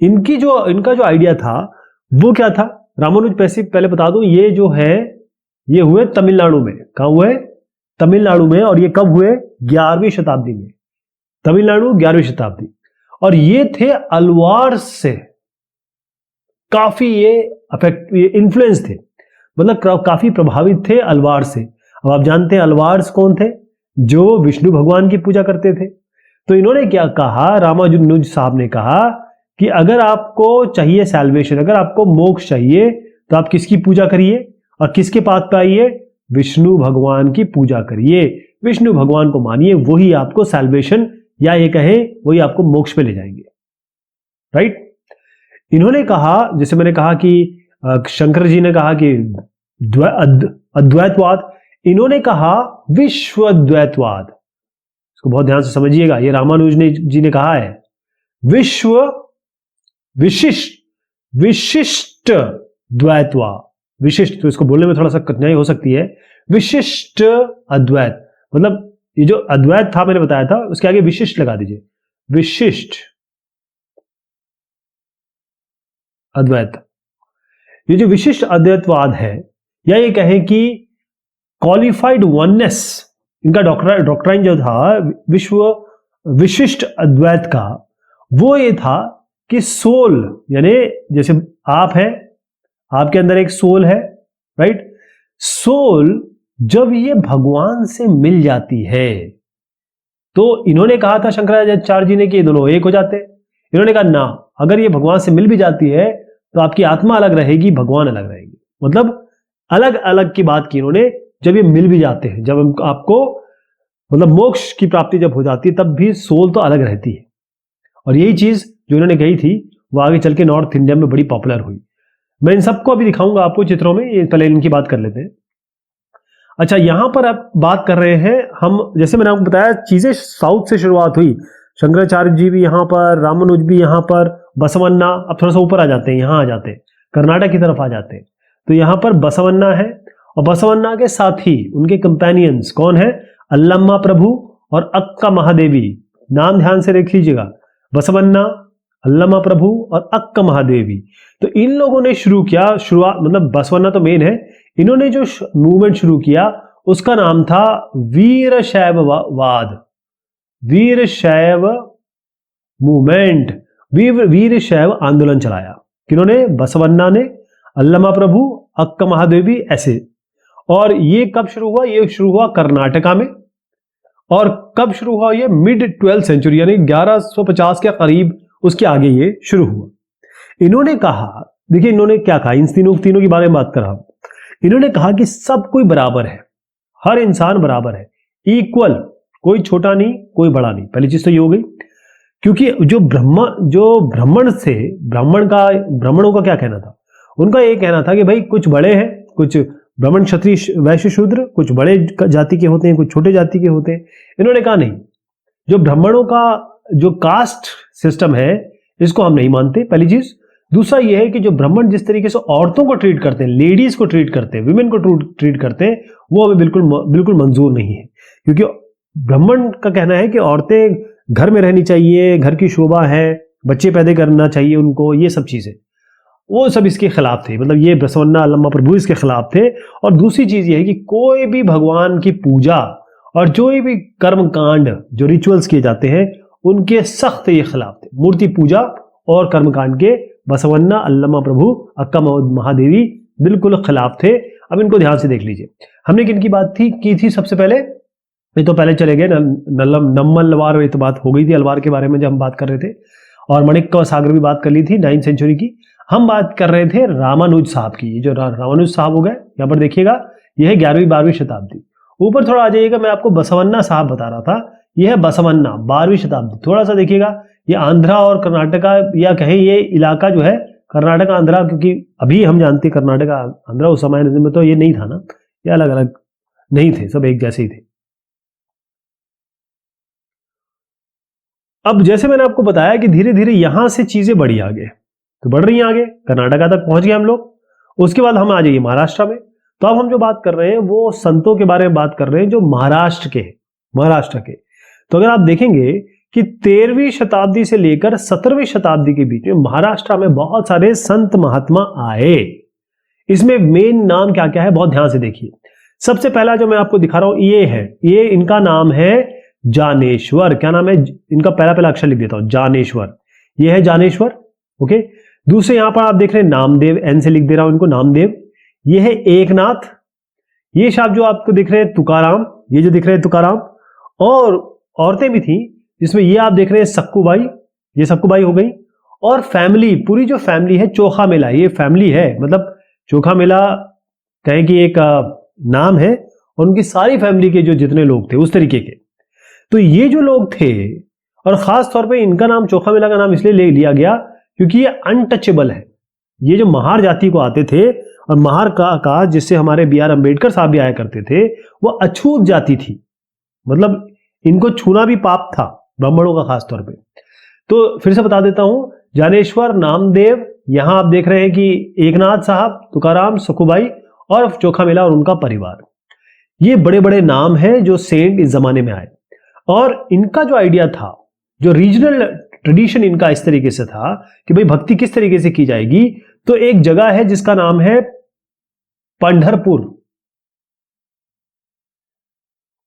इनका जो आइडिया था वो क्या था? रामानुज पहले बता दूं, ये जो है ये हुए तमिलनाडु में। कहां हुए? तमिलनाडु में। और ये कब हुए? 11वीं शताब्दी में। तमिलनाडु 11वीं शताब्दी। और ये थे अलवार से काफी ये इन्फ्लुएंस थे, मतलब काफी प्रभावित थे अलवार से। अब आप जानते हैं अलवार्स कौन थे, जो विष्णु भगवान की पूजा करते थे। तो इन्होंने क्या कहा, रामानुज साहब ने कहा कि अगर आपको चाहिए सैल्वेशन, अगर आपको मोक्ष चाहिए, तो आप किसकी पूजा करिए और किसके पास पे आइए, विष्णु भगवान की पूजा करिए, विष्णु भगवान को मानिए, वही आपको सैल्वेशन या ये कहें वही आपको मोक्ष पे ले जाएंगे। राइट। इन्होंने कहा, जैसे मैंने कहा कि शंकर जी ने कहा कि अद्वैतवाद, इन्होंने कहा विश्वद्वैतवाद। इसको बहुत ध्यान से समझिएगा, ये रामानुज जी ने कहा है विशिष्ट द्वैतवाद। विशिष्ट, तो इसको बोलने में थोड़ा सा कठिनाई हो सकती है। विशिष्ट अद्वैत मतलब ये जो अद्वैत था मैंने बताया था, उसके आगे विशिष्ट लगा दीजिए, विशिष्ट अद्वैत। ये जो विशिष्ट अद्वैतवाद है, या ये कहें कि क्वालिफाइड वननेस, इनका डॉक्ट्राइन जो था विशिष्ट अद्वैत का, वो ये था कि सोल, यानी जैसे आप हैं, आपके अंदर एक सोल है, राइट। सोल जब ये भगवान से मिल जाती है, तो इन्होंने कहा था शंकराचार्य जी ने कि ये दोनों एक हो जाते। इन्होंने कहा ना, अगर ये भगवान से मिल भी जाती है तो आपकी आत्मा अलग रहेगी, भगवान अलग रहेगी। मतलब अलग अलग की बात की इन्होंने। जब ये मिल भी जाते हैं, जब आपको मतलब मोक्ष की प्राप्ति जब हो जाती है, तब भी सोल तो अलग रहती है। और यही चीज जो इन्होंने कही थी वो आगे चल के नॉर्थ इंडिया में बड़ी पॉपुलर हुई। मैं इन सबको अभी दिखाऊंगा आपको चित्रों में, ये पहले इनकी बात कर लेते हैं। अच्छा, यहां पर आप बात कर रहे हैं हम, जैसे मैंने आपको बताया चीजें साउथ से शुरुआत हुई, शंकराचार्य जी भी यहां पर, रामानुज भी यहां पर, बसवन्ना। अब थोड़ा सा ऊपर आ जाते हैं, यहां आ जाते हैं, कर्नाटक की तरफ आ जाते हैं। तो यहां पर बसवन्ना है, और बसवन्ना के साथी उनके कंपेनियंस कौन है, अल्लम्मा प्रभु और अक्का महादेवी। नाम ध्यान से देख लीजिएगा, बसवन्ना, अल्लम्मा प्रभु और अक्का महादेवी। तो इन लोगों ने शुरू किया, शुरुआत मतलब बसवन्ना तो मेन है, इन्होंने जो मूवमेंट शुरू किया उसका नाम था वीरशैववाद, वीरशैव मूवमेंट, वीरशैव आंदोलन चलाया। किन्होंने, बसवन्ना ने, अल्लमा प्रभु, अक्का महादेवी, ऐसे। और ये कब शुरू हुआ, ये शुरू हुआ कर्नाटका में। और कब शुरू हुआ, ये मिड 12th सेंचुरी यानी 1150 के करीब, उसके आगे ये शुरू हुआ। इन्होंने कहा, देखिए इन्होंने क्या कहा, इन तीनों के बारे में बात कर रहा हूं। इन्होंने कहा कि सब कोई बराबर है, हर इंसान बराबर है, इक्वल, कोई छोटा नहीं कोई बड़ा नहीं। पहली चीज तो ये हो गई, क्योंकि जो ब्राह्मणों का क्या कहना था, उनका ये कहना था कि भाई कुछ बड़े हैं, कुछ ब्राह्मण, क्षत्रिय, वैश्य, शूद्र, कुछ बड़े जाति के होते हैं, कुछ छोटे जाति के होते हैं। इन्होंने कहा नहीं, जो ब्राह्मणों का जो कास्ट सिस्टम है इसको हम नहीं मानते, पहली चीज। दूसरा यह है कि जो ब्राह्मण जिस तरीके से औरतों को ट्रीट करते हैं, लेडीज को ट्रीट करते हैं, विमेन को ट्रीट करते हैं, वो हमें बिल्कुल मंजूर नहीं है। क्योंकि ब्राह्मण का कहना है कि औरतें घर में रहनी चाहिए, घर की शोभा है, बच्चे पैदा करना चाहिए उनको, ये सब चीजें, वो सब इसके खिलाफ थे। मतलब ये बसवन्ना, अल्लम्मा प्रभु इसके खिलाफ थे। और दूसरी चीज ये है कि कोई भी भगवान की पूजा और जो भी कर्म कांड, जो रिचुअल्स किए जाते हैं, उनके सख्त ये खिलाफ थे। मूर्ति पूजा और कर्मकांड के बसवन्ना, अल्लम्मा प्रभु, अक्का महादेवी बिल्कुल खिलाफ थे। अब इनको ध्यान से देख लीजिए, हमने किनकी बात की थी सबसे पहले, ये तो पहले चले गए, नम्मल अलवार, ये तो बात हो गई थी अलवार के बारे में जब हम बात कर रहे थे। और माणिक्य सागर भी बात कर ली थी 9th सेंचुरी की। हम बात कर रहे थे रामानुज साहब की। जो रामानुज साहब हो गए, यहाँ पर देखिएगा, यह है 11वीं-12वीं शताब्दी। ऊपर थोड़ा आ जाइएगा, मैं आपको बसवन्ना साहब बता रहा था, यह है बसवन्ना 12वीं शताब्दी। थोड़ा सा देखिएगा, ये आंध्रा और कर्नाटका, या कहें ये इलाका जो है कर्नाटक आंध्रा, क्योंकि अभी हम जानते हैं कर्नाटक आंध्रा, उस समय में तो ये नहीं था ना, ये अलग अलग नहीं थे, सब एक जैसे ही थे। अब जैसे मैंने आपको बताया कि धीरे धीरे यहां से चीजें बढ़ी आगे, तो बढ़ रही हैं आगे, कर्नाटका तक पहुंच गए हम लोग। उसके बाद हम आ जाइए महाराष्ट्र में। तो अब हम जो बात कर रहे हैं वो संतों के बारे में बात कर रहे हैं, जो महाराष्ट्र के। तो अगर आप देखेंगे कि 13वीं शताब्दी से लेकर 17वीं शताब्दी के बीच में महाराष्ट्र में बहुत सारे संत महात्मा आए। इसमें मेन नाम क्या क्या है, बहुत ध्यान से देखिए। सबसे पहला जो मैं आपको दिखा रहा हूं ये है, ये इनका नाम है जानेश्वर। क्या नाम है इनका, पहला अक्षर लिख देता हूं, जानेश्वर। ये है जानेश्वर, ओके। दूसरे यहां पर आप देख रहे हैं नामदेव, एन से लिख दे रहा हूं इनको, नामदेव। ये है एकनाथ, ये शाप जो आपको दिख रहे हैं तुकाराम, ये जो दिख रहे हैं तुकाराम, और औरतें भी थी जिसमें ये आप देख रहे हैं सक्कूबाई, ये सक्कूबाई हो गई। और फैमिली, पूरी जो फैमिली है चोखा मेला, ये फैमिली है, मतलब चोखा मेला कहें कि एक नाम है, और उनकी सारी फैमिली के जो जितने लोग थे उस तरीके के। तो ये जो लोग थे, और खास तौर पे इनका नाम चोखा मेला का नाम इसलिए ले लिया गया क्योंकि ये अनटचेबल है। ये जो महार जाति को आते थे, और महार का जिससे हमारे B.R. अम्बेडकर साहब भी आया करते थे, वो अछूत जाति थी, मतलब इनको छूना भी पाप था, ब्राह्मणों का खास तौर पे। तो फिर से बता देता हूं, ज्ञानेश्वर, नामदेव, यहां आप देख रहे हैं कि एकनाथ साहब, तुकाराम, सखुबाई और चोखा मेला और उनका परिवार, ये बड़े बड़े नाम हैं जो सेंट इस जमाने में आए। और इनका जो आइडिया था, जो रीजनल ट्रेडिशन इनका इस तरीके से था कि भाई भक्ति किस तरीके से की जाएगी। तो एक जगह है जिसका नाम है पंढरपुर,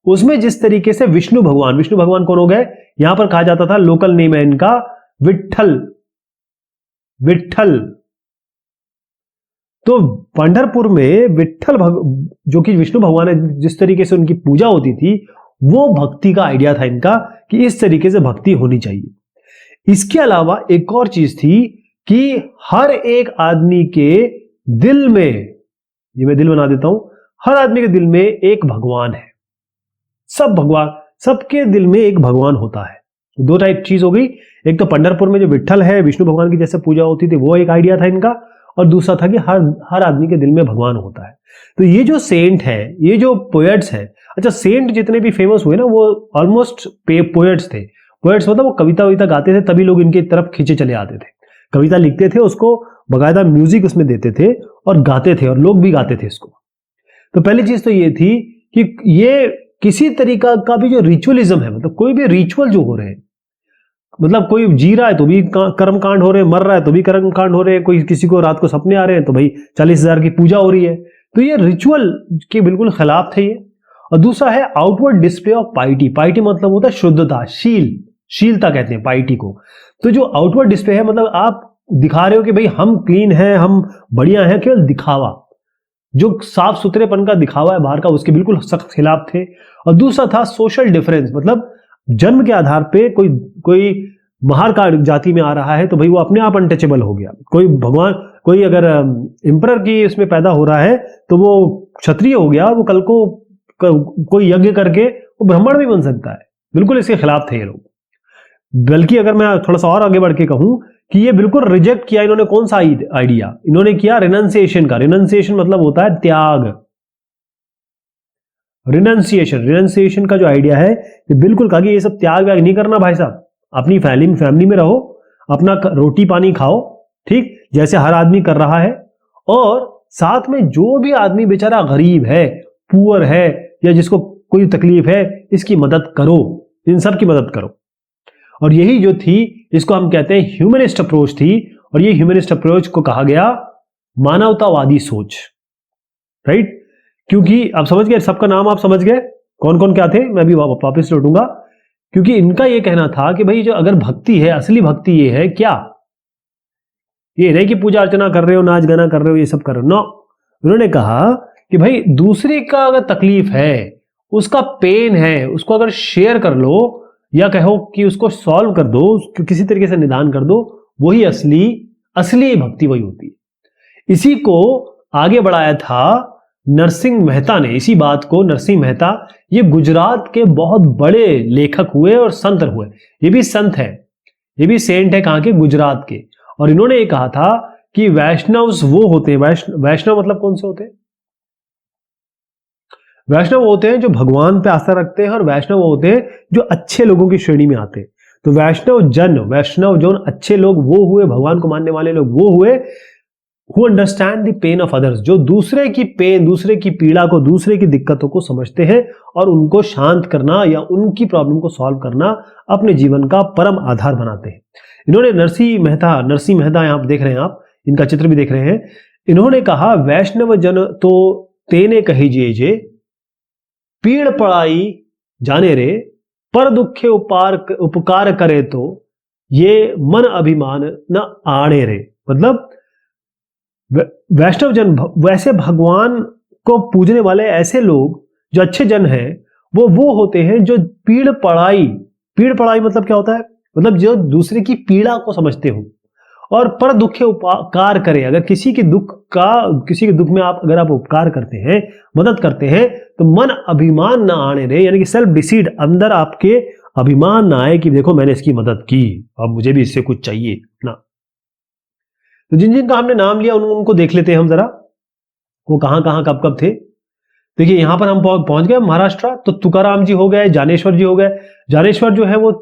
उसमें जिस तरीके से विष्णु भगवान कौन हो गए, यहां पर कहा जाता था, लोकल नेम है इनका विट्ठल। तो पंढरपुर में विट्ठल जो कि विष्णु भगवान है, जिस तरीके से उनकी पूजा होती थी, वो भक्ति का आइडिया था इनका कि इस तरीके से भक्ति होनी चाहिए। इसके अलावा एक और चीज थी कि हर एक आदमी के दिल में, ये मैं दिल बना देता हूं, हर आदमी के दिल में एक भगवान है। सबके दिल में एक भगवान होता है। तो दो टाइप चीज हो गई, एक तो पंढरपुर में जो विट्ठल है, विष्णु भगवान की जैसे पूजा होती थी, वो एक आइडिया था इनका, और दूसरा था कि हर आदमी के दिल में भगवान होता है। तो ये जो सेंट है, ये जो पोएट्स है, अच्छा सेंट जितने भी फेमस हुए ना, वो ऑलमोस्ट पोएट्स थे। पोएट्स मतलब वो कविता गाते थे, तभी लोग इनकी तरफ खींचे चले आते थे। कविता लिखते थे, उसको बाकायदा म्यूजिक उसमें देते थे और गाते थे, और लोग भी गाते थे इसको। तो पहली चीज तो ये थी कि ये किसी तरीका का भी जो रिचुअलिज्म है, मतलब कोई भी रिचुअल जो हो रहे हैं, मतलब कोई जी रहा है तो भी कर्म कांड हो रहे हैं, मर रहा है तो भी कर्म कांड हो रहे हैं, कोई किसी को रात को सपने आ रहे हैं तो भाई 40,000 की पूजा हो रही है। तो ये रिचुअल के बिल्कुल खिलाफ थे ये। और दूसरा है आउटवर्ड डिस्प्ले ऑफ पाइटी। पाइटी मतलब होता है शुद्धता, शीलता कहते हैं पाइटी को। तो जो आउटवर्ड डिस्प्ले है, मतलब आप दिखा रहे हो कि भाई हम क्लीन हैं, हम बढ़िया हैं, केवल दिखावा, जो साफ सुथरेपन का दिखावा है बाहर का, उसके बिल्कुल सख्त खिलाफ थे। और दूसरा था सोशल डिफरेंस, मतलब जन्म के आधार पे कोई महार का जाति में आ रहा है तो भाई वो अपने आप अनटचेबल हो गया। कोई अगर एम्परर की उसमें पैदा हो रहा है तो वो क्षत्रिय हो गया, वो कल को कोई यज्ञ करके वो ब्राह्मण भी बन सकता है। बिल्कुल इसके खिलाफ थे ये लोग। बल्कि अगर मैं थोड़ा सा और आगे बढ़ के कहूं कि ये बिल्कुल रिजेक्ट किया इन्होंने, कौन सा आइडिया इन्होंने किया, रिनंसिएशन का। रिनंसिएशन मतलब होता है त्याग। रिनंसिएशन का जो आइडिया है, ये बिल्कुल कहा कि ये सब त्याग व्याग नहीं करना भाई साहब, अपनी फैमिली में रहो, अपना रोटी पानी खाओ, ठीक जैसे हर आदमी कर रहा है। और साथ में जो भी आदमी बेचारा गरीब है, पुअर है, या जिसको कोई तकलीफ है, इसकी मदद करो, इन सब की मदद करो। और यही जो थी, इसको हम कहते हैं ह्यूमनिस्ट अप्रोच थी। और ये ह्यूमनिस्ट अप्रोच को कहा गया मानवतावादी सोच, राइट। क्योंकि आप समझ गए, सबका नाम आप समझ गए कौन कौन क्या थे, मैं भी वापस लौटूंगा। क्योंकि इनका ये कहना था कि भाई जो अगर भक्ति है, असली भक्ति ये है क्या, ये नहीं कि पूजा अर्चना कर रहे हो, नाच गाना कर रहे हो, ये सब कर रहे हो, नो। उन्होंने कहा कि भाई दूसरे का अगर तकलीफ है, उसका पेन है, उसको अगर शेयर कर लो, या कहो कि उसको सॉल्व कर दो, उसको किसी तरीके से निदान कर दो, वही असली भक्ति वही होती है। इसी को आगे बढ़ाया था नरसिंह मेहता ने। इसी बात को नरसिंह मेहता, ये गुजरात के बहुत बड़े लेखक हुए और संत हुए। ये भी संत है, ये भी सेंट है, कहां के, गुजरात के। और इन्होंने ये कहा था कि वैष्णव्स वो होते हैं, वैष्णव मतलब कौन से होते हैं, वैष्णव होते हैं जो भगवान पे आस्था रखते हैं, और वैष्णव होते हैं जो अच्छे लोगों की श्रेणी में आते हैं। तो वैष्णव जन अच्छे लोग वो हुए, भगवान को मानने वाले लोग वो हुए, who understand the pain of others, जो दूसरे की पेन, दूसरे की पीड़ा को, दूसरे की दिक्कतों को समझते हैं और उनको शांत करना या उनकी प्रॉब्लम को सॉल्व करना अपने जीवन का परम आधार बनाते हैं। इन्होंने नरसिंह मेहता यहां देख रहे हैं आप, इनका चित्र भी देख रहे हैं। इन्होंने कहा वैष्णव जन तो तेने कहिए जे, पीड़ पड़ाई जाने रे, पर दुखे उपकार करे तो ये मन अभिमान न आने रे। मतलब वैष्णव जन वैसे भगवान को पूजने वाले ऐसे लोग जो अच्छे जन हैं वो होते हैं जो पीड़ पड़ाई मतलब क्या होता है, मतलब जो दूसरे की पीड़ा को समझते हो और पर दुखे उपकार करे। अगर किसी के दुख में अगर आप उपकार करते हैं, मदद करते हैं, तो मन अभिमान ना आने रहे, यानी कि सेल्फ डिसीट, अंदर आपके अभिमान ना आए कि देखो मैंने इसकी मदद की, अब मुझे भी इससे कुछ चाहिए ना। तो जिन जिन का हमने नाम लिया उनको देख लेते हैं हम जरा, वो कहां कहां कब कब थे। देखिए यहां पर हम पहुंच गए महाराष्ट्र, तो तुकाराम जी हो गए, जानेश्वर जी हो गए। जानेश्वर जो है वो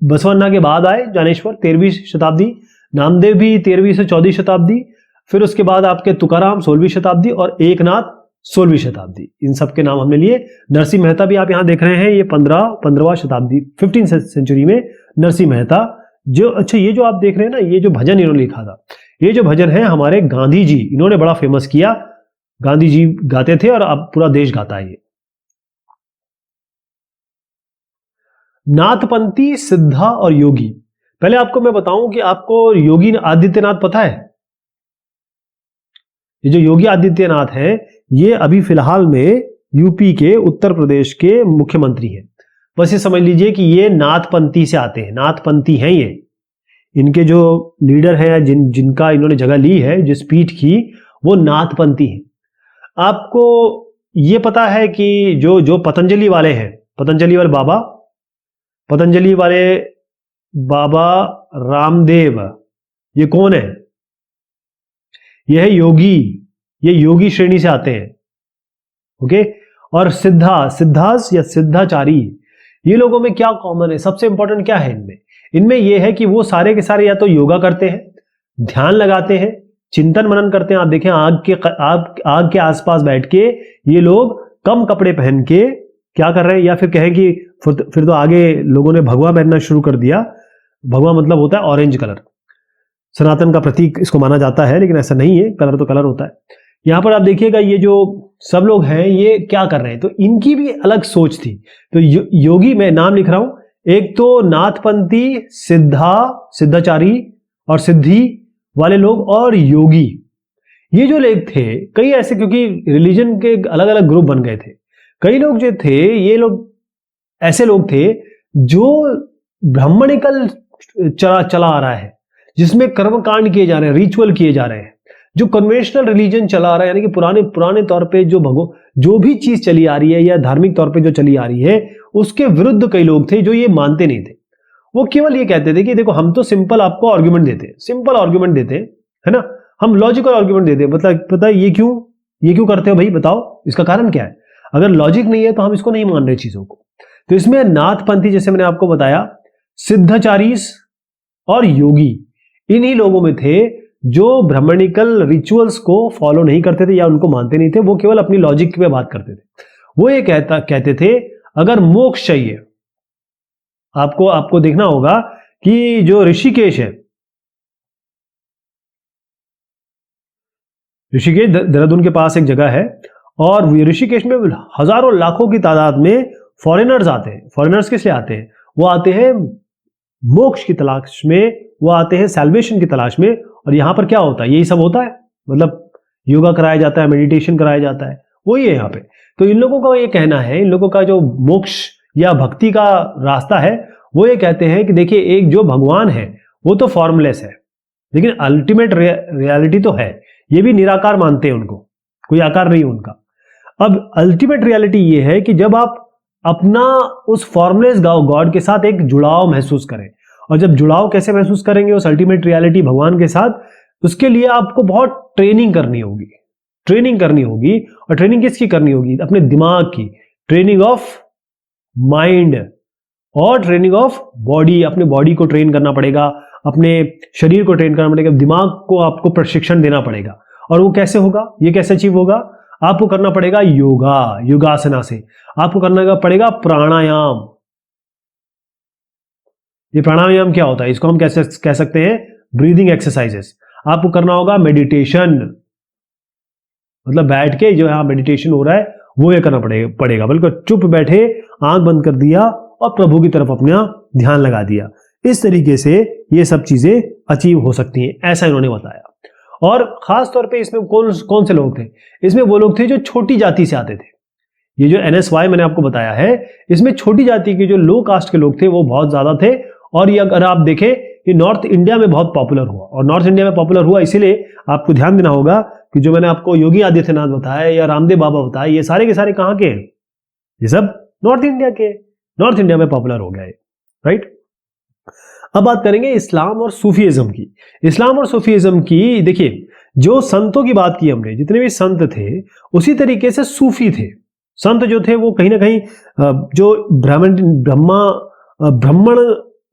बसवन्ना के बाद आए, जानेश्वर 13वीं शताब्दी, नामदेव भी 13वीं से 14वीं शताब्दी, फिर उसके बाद आपके तुकाराम 16वीं शताब्दी और एकनाथ 16वीं शताब्दी। इन सब के नाम हमने लिए। नरसिंह मेहता भी आप यहां देख रहे हैं, ये 15वां शताब्दी 15th सेंचुरी में नरसिंह मेहता जो, अच्छा ये जो आप देख रहे हैं ना, ये जो भजन इन्होंने लिखा था, ये जो भजन है हमारे गांधी जी, इन्होंने बड़ा फेमस किया, गांधी जी गाते थे और अब पूरा देश गाता है ये। नाथपंथी, सिद्धा और योगी। पहले आपको मैं बताऊं कि आपको योगी आदित्यनाथ पता है? ये जो योगी आदित्यनाथ है ये अभी फिलहाल में यूपी के, उत्तर प्रदेश के मुख्यमंत्री हैं। बस ये समझ लीजिए कि ये नाथपंथी से आते हैं, नाथपंथी हैं ये। इनके जो लीडर हैं, जिनका इन्होंने जगह ली है, जिस पीठ की, वो नाथपंथी हैं। आपको ये पता है कि जो पतंजलि वाले हैं, पतंजलि वाले बाबा रामदेव, ये कौन है? ये है योगी, ये योगी श्रेणी से आते हैं। ओके। और सिद्धास या सिद्धाचारी, ये लोगों में क्या कॉमन है? सबसे इंपॉर्टेंट क्या है इनमें ये है कि वो सारे के सारे या तो योगा करते हैं, ध्यान लगाते हैं, चिंतन मनन करते हैं। आप देखें आग के आसपास बैठ के ये लोग कम कपड़े पहन के क्या कर रहे हैं, या फिर कहें कि फिर तो आगे लोगों ने भगवा पहनना शुरू कर दिया। भगवा मतलब होता है ऑरेंज कलर, सनातन का प्रतीक इसको माना जाता है, लेकिन ऐसा नहीं है, कलर तो कलर होता है। यहां पर आप देखिएगा ये जो सब लोग हैं ये क्या कर रहे हैं, तो इनकी भी अलग सोच थी। तो योगी मैं नाम लिख रहा हूं, एक तो नाथपंथी, सिद्धाचारी और सिद्धि वाले लोग, और योगी। ये जो लोग थे कई ऐसे, क्योंकि रिलीजन के अलग अलग ग्रुप बन गए थे, कई लोग जो थे ये लोग ऐसे लोग थे जो ब्राह्मणिकल चला आ रहा है, जिसमें कर्मकांड किए जा रहे हैं, रिचुअल किए जा रहे हैं, जो कन्वेंशनल रिलीजन चला आ रहा है, यानी कि पुराने तौर पे जो भी चीज चली आ रही है या धार्मिक तौर पे जो चली आ रही है, उसके विरुद्ध कई लोग थे जो ये मानते नहीं थे। वो केवल ये कहते थे कि देखो हम तो सिंपल आपको आर्ग्यूमेंट देते हैं, सिंपल आर्ग्यूमेंट देते हैं, है ना, हम लॉजिकल आर्ग्यूमेंट देते हैं। पता है ये क्यों करते हो भाई, बताओ इसका कारण क्या है? अगर लॉजिक नहीं है तो हम इसको नहीं मान रहे चीजों को। तो इसमें नाथपंथी, जैसे मैंने आपको बताया, सिद्धाचारीस और योगी, इन्हीं लोगों में थे जो ब्राह्मणिकल रिचुअल्स को फॉलो नहीं करते थे या उनको मानते नहीं थे, वो केवल अपनी लॉजिक पे बात करते थे। वो ये कहते थे अगर मोक्ष चाहिए, आपको देखना होगा कि जो ऋषिकेश है, ऋषिकेश देहरादून के पास एक जगह है, और ऋषिकेश में हजारों लाखों की तादाद में फॉरेनर्स आते हैं। फॉरेनर्स किस लिए आते हैं? वो आते हैं मोक्ष की तलाश में, वो आते हैं सैल्वेशन की तलाश में। और यहां पर क्या होता है? यही सब होता है, मतलब योगा कराया जाता है, मेडिटेशन कराया जाता है, वही है यहाँ पे। तो इन लोगों का ये कहना है, इन लोगों का जो मोक्ष या भक्ति का रास्ता है, वो ये कहते हैं कि देखिए एक जो भगवान है वो तो फॉर्मलेस है, लेकिन अल्टीमेट रियलिटी तो है। ये भी निराकार मानते हैं, उनको कोई आकार नहीं उनका। अब अल्टीमेट रियलिटी ये है कि जब आप अपना उस फॉर्मलेस गॉड के साथ एक जुड़ाव महसूस करें, और जब जुड़ाव कैसे महसूस करेंगे उस अल्टीमेट रियलिटी भगवान के साथ, उसके लिए आपको बहुत ट्रेनिंग करनी होगी। और ट्रेनिंग किसकी करनी होगी? अपने दिमाग की, ट्रेनिंग ऑफ माइंड और ट्रेनिंग ऑफ बॉडी। अपने बॉडी को ट्रेन करना पड़ेगा, अपने शरीर को ट्रेन करना पड़ेगा, दिमाग को आपको प्रशिक्षण देना पड़ेगा। और वो कैसे होगा? ये कैसे अचीव होगा? आपको करना पड़ेगा योगासना से, आपको करना पड़ेगा प्राणायाम। ये प्राणायाम क्या होता है? इसको हम कैसे कह सकते हैं? Breathing exercises. आपको करना होगा मेडिटेशन, मतलब बैठ के जो यहां मेडिटेशन हो रहा है वो ये करना पड़ेगा। बिल्कुल चुप बैठे, आंख बंद कर दिया और प्रभु की तरफ अपना ध्यान लगा दिया। इस तरीके से ये सब चीजें अचीव हो सकती हैं, ऐसा इन्होंने बताया। और खास तौर पे इसमें कौन कौन से लोग थे? इसमें वो लोग थे जो छोटी जाति से आते थे। ये जो NSY मैंने आपको बताया है, इसमें छोटी जाति के जो लो कास्ट के लोग थे वो बहुत ज्यादा थे। और ये अगर आप देखें, ये नॉर्थ इंडिया में बहुत पॉपुलर हुआ, और नॉर्थ इंडिया में पॉपुलर हुआ इसीलिए आपको ध्यान देना होगा कि जो मैंने आपको योगी आदित्यनाथ बताया या रामदेव बाबा बताया, ये सारे के सारे कहाँ के हैं? ये सब नॉर्थ इंडिया के, नॉर्थ इंडिया में पॉपुलर हो गया है, राइट। अब बात करेंगे इस्लाम और सूफीइज्म की। इस्लाम और सूफीइज्म की, देखिए जो संतों की बात की हमने, जितने भी संत थे उसी तरीके से सूफी थे। संत जो थे वो कहीं ना कहीं जो ब्राह्मण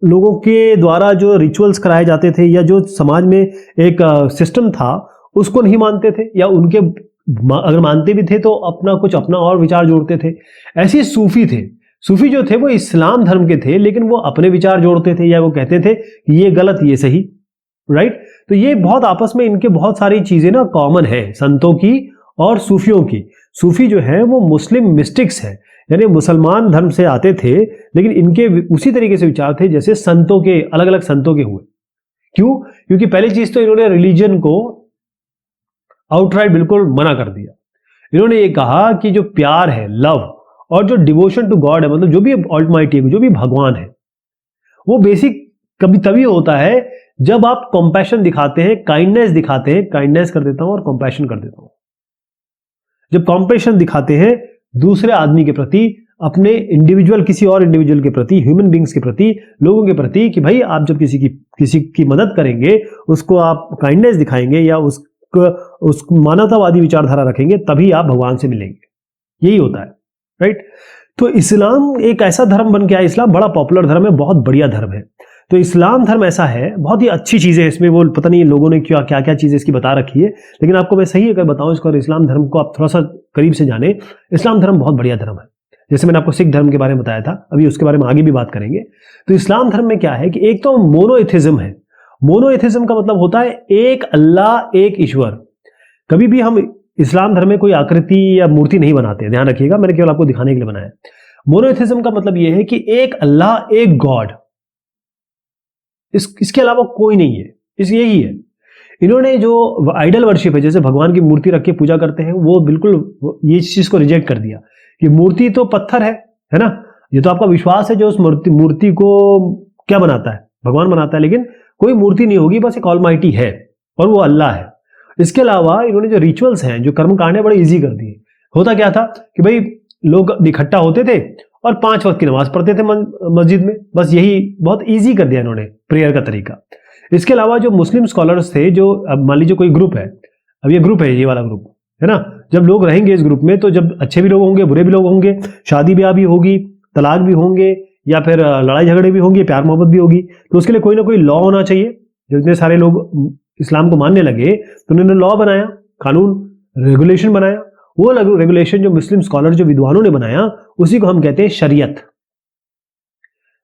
लोगों के द्वारा जो रिचुअल्स कराए जाते थे या जो समाज में एक सिस्टम था उसको नहीं मानते थे, या उनके अगर मानते भी थे तो अपना और विचार जोड़ते थे। ऐसे सूफी थे। सूफी जो थे वो इस्लाम धर्म के थे, लेकिन वो अपने विचार जोड़ते थे या वो कहते थे कि ये गलत ये सही, राइट। तो ये बहुत आपस में इनके बहुत सारी चीजें ना कॉमन है संतों की और सूफियों की। सूफी जो है वो मुस्लिम मिस्टिक्स है, यानी मुसलमान धर्म से आते थे, लेकिन इनके उसी तरीके से विचार थे जैसे संतों के, अलग अलग संतों के हुए। क्यों? क्योंकि पहली चीज तो इन्होंने रिलीजन को आउटराइट बिल्कुल मना कर दिया। इन्होंने ये कहा कि जो प्यार है, लव और जो डिवोशन टू गॉड है, मतलब जो भी ऑल्टमाइटी है, जो भी भगवान है, वो बेसिक कभी तभी होता है जब आप कंपैशन दिखाते हैं, काइंडनेस दिखाते हैं। काइंडनेस कर देता हूं और कंपैशन कर देता हूं। जब कंपैशन दिखाते हैं दूसरे आदमी के प्रति, अपने इंडिविजुअल, किसी और इंडिविजुअल के प्रति, ह्यूमन बींग्स के प्रति, लोगों के प्रति, कि भाई आप जब किसी की मदद करेंगे, उसको आप काइंडनेस दिखाएंगे या उस मानवतावादी विचारधारा रखेंगे, तभी आप भगवान से मिलेंगे। यही होता है, राइट। तो इस्लाम एक ऐसा धर्म बन गया है, इस्लाम बड़ा पॉपुलर धर्म है, बहुत बढ़िया धर्म है। तो इस्लाम धर्म ऐसा है, बहुत ही अच्छी चीजें है इसमें, वो पता नहीं लोगों ने क्या क्या चीजें इसकी बता रखी है, लेकिन आपको मैं सही अगर बताऊं इसको, इस्लाम धर्म को आप थोड़ा सा करीब से जाने, इस्लाम धर्म बहुत बढ़िया धर्म है। जैसे मैंने आपको सिख धर्म के बारे में बताया था, अभी उसके बारे में आगे भी बात करेंगे। तो इस्लाम धर्म में क्या है कि एक तो मोनोएथिज्म है। मोनोएथिज्म का मतलब होता है एक अल्लाह, एक ईश्वर। कभी भी हम इस्लाम धर्म में कोई आकृति या मूर्ति नहीं बनाते, ध्यान रखिएगा, मैंने केवल आपको दिखाने के लिए बनाया। मोनोएथिज्म का मतलब यह है कि एक अल्लाह, एक गॉड, इसके अलावा कोई नहीं है। यही है। इन्होंने जो आइडल वर्शिप है, जैसे भगवान की मूर्ति रख के पूजा करते हैं, वो बिल्कुल ये चीज को रिजेक्ट कर दिया कि मूर्ति तो पत्थर है ना, ये तो आपका विश्वास है जो उस मूर्ति को क्या बनाता है, भगवान बनाता है, लेकिन कोई मूर्ति नहीं होगी, बस एक ऑलमाइटी है और वो अल्लाह है। इसके अलावा इन्होंने जो रिचुअल्स हैं, जो कर्मकांड है, बड़े इजी कर दिए। होता क्या था कि भाई लोग इकट्ठा होते थे और 5 वक्त की नमाज पढ़ते थे मस्जिद में, बस यही बहुत इजी कर दिया इन्होंने प्रेयर का तरीका। इसके अलावा जो मुस्लिम स्कॉलर्स थे, जो अब मान लीजिए कोई ग्रुप है, अब ये ग्रुप है, ये वाला ग्रुप है ना, जब लोग रहेंगे इस ग्रुप में, तो जब अच्छे भी लोग होंगे, बुरे भी लोग होंगे, शादी ब्याह भी होगी, तलाक भी होंगे, या फिर लड़ाई झगड़े भी होंगे, प्यार मोहब्बत भी होगी, तो उसके लिए कोई ना कोई लॉ होना चाहिए। जब इतने सारे लोग इस्लाम को मानने लगे तो उन्होंने लॉ बनाया, कानून, रेगुलेशन बनाया। वो रेगुलेशन जो मुस्लिम स्कॉलर, जो विद्वानों ने बनाया, उसी को हम कहते हैं शरीयत।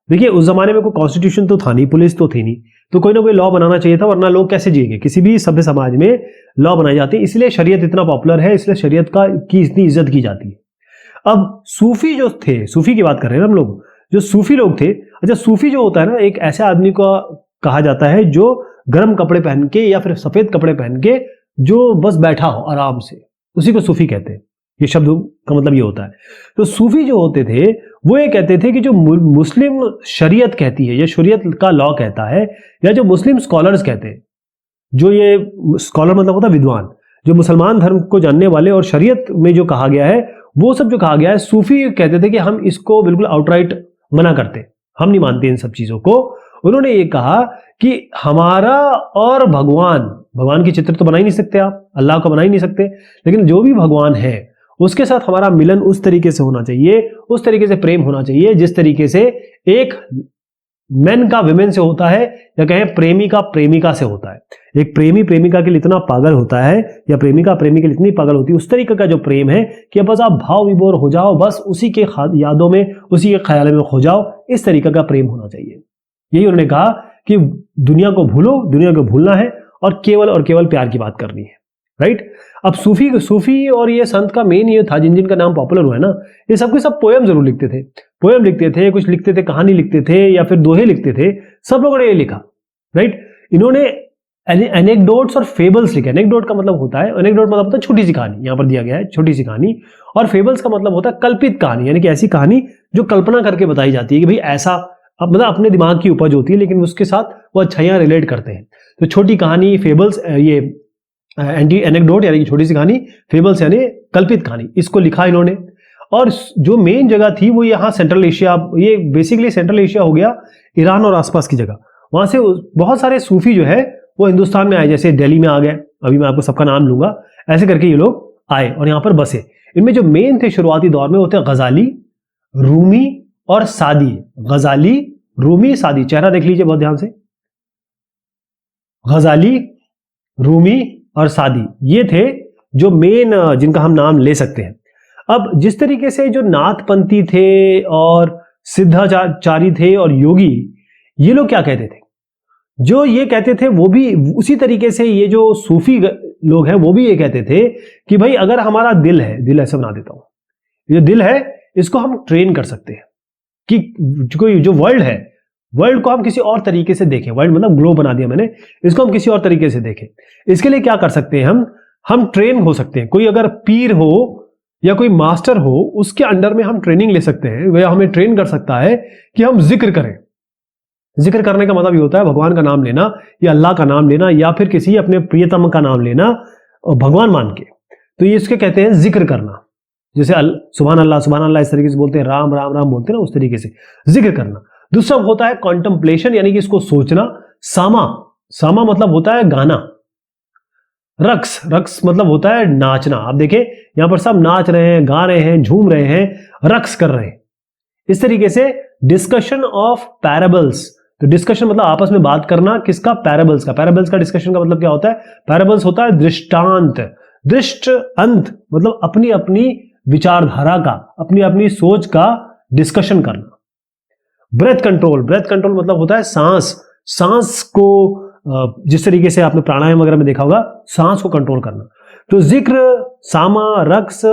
देखिए उस जमाने में कोई कॉन्स्टिट्यूशन तो था नहीं, पुलिस तो थी नहीं, तो कोई ना कोई लॉ बनाना चाहिए था, वरना लोग कैसे जिएंगे। किसी भी सभ्य समाज में लॉ बनाई जाती है, इसलिए शरीयत इतना पॉपुलर है, इसलिए शरीयत की इतनी इज्जत की जाती है। अब सूफी जो थे, सूफी की बात कर रहे हैं हम लोग, जो सूफी लोग थे, अच्छा सूफी जो होता है ना, एक ऐसे आदमी को कहा जाता है जो गर्म कपड़े पहन के या फिर सफेद कपड़े पहन के जो बस बैठा हो आराम से, उसी को सूफी कहते हैं। ये शब्द का मतलब ये होता है। तो सूफी जो होते थे वो ये कहते थे कि जो मुस्लिम शरीयत कहती है, या शरीयत का लॉ कहता है, या जो मुस्लिम स्कॉलर्स कहते हैं, जो ये स्कॉलर मतलब होता है विद्वान, जो मुसलमान धर्म को जानने वाले, और शरीयत में जो कहा गया है वो सब जो कहा गया है, सूफी कहते थे कि हम इसको बिल्कुल आउटराइट मना करते, हम नहीं मानते इन सब चीजों को। उन्होंने ये कहा कि हमारा और भगवान की चित्र तो बना ही नहीं सकते आप, अल्लाह को बना ही नहीं सकते, लेकिन जो भी भगवान है उसके साथ हमारा मिलन उस तरीके से होना चाहिए, उस तरीके से प्रेम होना चाहिए जिस तरीके से एक मेन का विमेन से होता है, या कहें प्रेमी का प्रेमिका से होता है। एक प्रेमी प्रेमिका के लिए इतना पागल होता है, या प्रेमिका प्रेमी के लिए इतनी पागल होती है, उस तरीके का जो प्रेम है कि बस आप भाव विभोर हो जाओ, बस उसी के यादों में, उसी के ख्याल में खो जाओ, इस तरीके का प्रेम होना चाहिए। यही उन्होंने कहा कि दुनिया को भूलो, दुनिया को भूलना है और केवल प्यार की बात करनी है, राइट। अब सूफी और ये संत का मेन ये था, जिनका नाम पॉपुलर हुआ है ना, ये सबके सब पोएम जरूर लिखते थे, पोएम लिखते थे, कुछ लिखते थे, कहानी लिखते थे, या फिर दोहे लिखते थे, सब लोगों ने ये लिखा, राइट। इन्होंने एनेक्डोट्स और फेबल्स लिखे। एनेक्डोट का मतलब होता है, एनेक्डोट मतलब होता है छोटी सी कहानी, यहां पर दिया गया है छोटी सी कहानी, और फेबल्स का मतलब होता है कल्पित कहानी, यानी कि ऐसी कहानी जो कल्पना करके बताई जाती है कि भाई ऐसा, अब मतलब अपने दिमाग की उपज होती है लेकिन उसके साथ वो अच्छाइयां रिलेट करते हैं। तो छोटी कहानी फेबल्स, ये एंटी एनेक्डोट यानी कि छोटी सी कहानी, फेबल्स यानी कल्पित कहानी, इसको लिखा इन्होंने। और जो मेन जगह थी वो यहाँ सेंट्रल एशिया, ये बेसिकली सेंट्रल एशिया हो गया, ईरान और आसपास की जगह, वहां से बहुत सारे सूफी जो है वो हिंदुस्तान में आए, जैसे दिल्ली में आ गए, अभी मैं आपको सबका नाम लूंगा, ऐसे करके ये लोग आए और यहाँ पर बसे। इनमें जो मेन थे शुरुआती दौर में वो थे गजाली, रूमी और सादी। गजाली, रूमी, सादी, चेहरा देख लीजिए बहुत ध्यान से, गजाली, रूमी और सादी, ये थे जो मेन जिनका हम नाम ले सकते हैं। अब जिस तरीके से जो नाथपंथी थे और सिद्धाचारी थे और योगी, ये लोग क्या कहते थे, जो ये कहते थे वो भी उसी तरीके से ये जो सूफी लोग हैं वो भी ये कहते थे कि भाई अगर हमारा दिल है, दिल ऐसे बना देता हूं, ये दिल है इसको हम ट्रेन कर सकते हैं कि कोई जो वर्ल्ड है, वर्ल्ड को हम किसी और तरीके से देखें, वर्ल्ड मतलब ग्लोब बना दिया मैंने, इसको हम किसी और तरीके से देखें। इसके लिए क्या कर सकते हैं, हम ट्रेन हो सकते हैं, कोई अगर पीर हो या कोई मास्टर हो उसके अंडर में हम ट्रेनिंग ले सकते हैं, वह हमें ट्रेन कर सकता है कि हम जिक्र करें। जिक्र करने का मतलब ये होता है भगवान का नाम लेना या अल्लाह का नाम लेना या फिर किसी अपने प्रियतम का नाम लेना और भगवान मान के, तो ये इसके कहते हैं जिक्र करना। जैसे सुभान अल्लाह इस तरीके से बोलते हैं, राम राम राम बोलते हैं ना, उस तरीके से जिक्र करना। दूसरा होता है कॉन्टेम्पलेशन, यानी कि इसको सोचना। सामा, सामा मतलब होता है गाना। रक्स, रक्स मतलब होता है नाचना। आप देखें यहां पर सब नाच रहे हैं, गा रहे हैं, झूम रहे हैं, रक्स कर रहे हैं। इस तरीके से डिस्कशन ऑफ पैराबल्स, तो डिस्कशन मतलब आपस में बात करना, किसका, पैराबल्स का। पैराबल्स का डिस्कशन का मतलब क्या होता है, पैराबल्स होता है दृष्टांत। दृष्ट अंत मतलब अपनी अपनी विचारधारा का, अपनी अपनी सोच का डिस्कशन करना। ब्रेथ कंट्रोल, ब्रेथ कंट्रोल मतलब होता है सांस, सांस को जिस तरीके से आपने प्राणायाम वगैरह में देखा होगा, सांस को कंट्रोल करना। तो जिक्र, सामा, रक्स,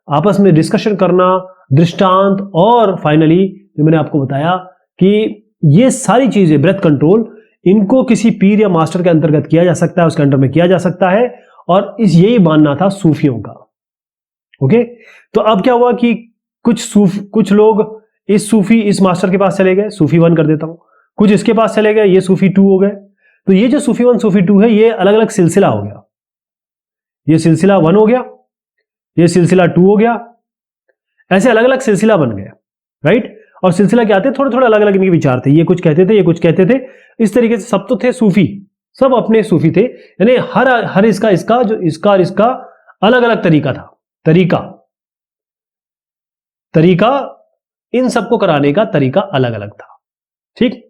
आपस में डिस्कशन करना, दृष्टांत, और फाइनली जो मैंने आपको बताया कि ये सारी चीजें, ब्रेथ कंट्रोल, इनको किसी पीर या मास्टर के अंतर्गत किया जा सकता है, उसके अंडर में किया जा सकता है, और यही मानना था सूफियों का। ओके, तो अब क्या हुआ कि कुछ लोग इस मास्टर के पास चले गए, सूफी 1 कर देता हूं, कुछ इसके पास चले गए, ये सूफी 2 हो गए। तो ये जो सूफी 1 सूफी 2 है, ये अलग अलग सिलसिला हो गया। ये सिलसिला 1 हो गया, ये सिलसिला 2 हो गया, ऐसे अलग अलग सिलसिला बन गया, राइट। और सिलसिला क्या आते, थोड़े थोड़े अलग अलग इनके विचार थे, ये कुछ कहते थे, ये कुछ कहते थे, इस तरीके से सब तो थे सूफी, सब अपने सूफी थे, यानी हर इसका अलग अलग तरीका था। तरीका इन सबको कराने का तरीका अलग अलग था, ठीक।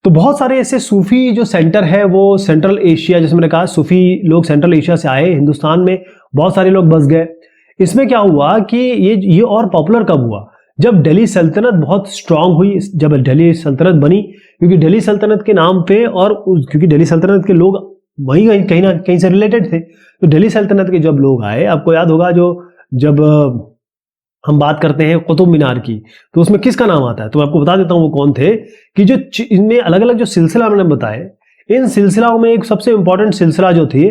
तो बहुत सारे ऐसे सूफी जो सेंटर है वो सेंट्रल एशिया, जैसे मैंने कहा सूफी लोग सेंट्रल एशिया से आए, हिंदुस्तान में बहुत सारे लोग बस गए। इसमें क्या हुआ कि ये और पॉपुलर कब हुआ, जब दिल्ली सल्तनत बहुत स्ट्रांग हुई, जब दिल्ली सल्तनत बनी, क्योंकि दिल्ली सल्तनत के नाम पे और क्योंकि दिल्ली सल्तनत के लोग वहीं कहीं ना कहीं से रिलेटेड थे, तो दिल्ली सल्तनत के जब लोग आए, आपको याद होगा जब हम बात करते हैं कुतुब मीनार की, तो उसमें किसका नाम आता है, तो मैं आपको बता देता हूं वो कौन थे, कि जो इनमें अलग अलग जो सिलसिला मैंने बताए, इन सिलसिलाओं में एक सबसे इंपॉर्टेंट सिलसिला जो थी,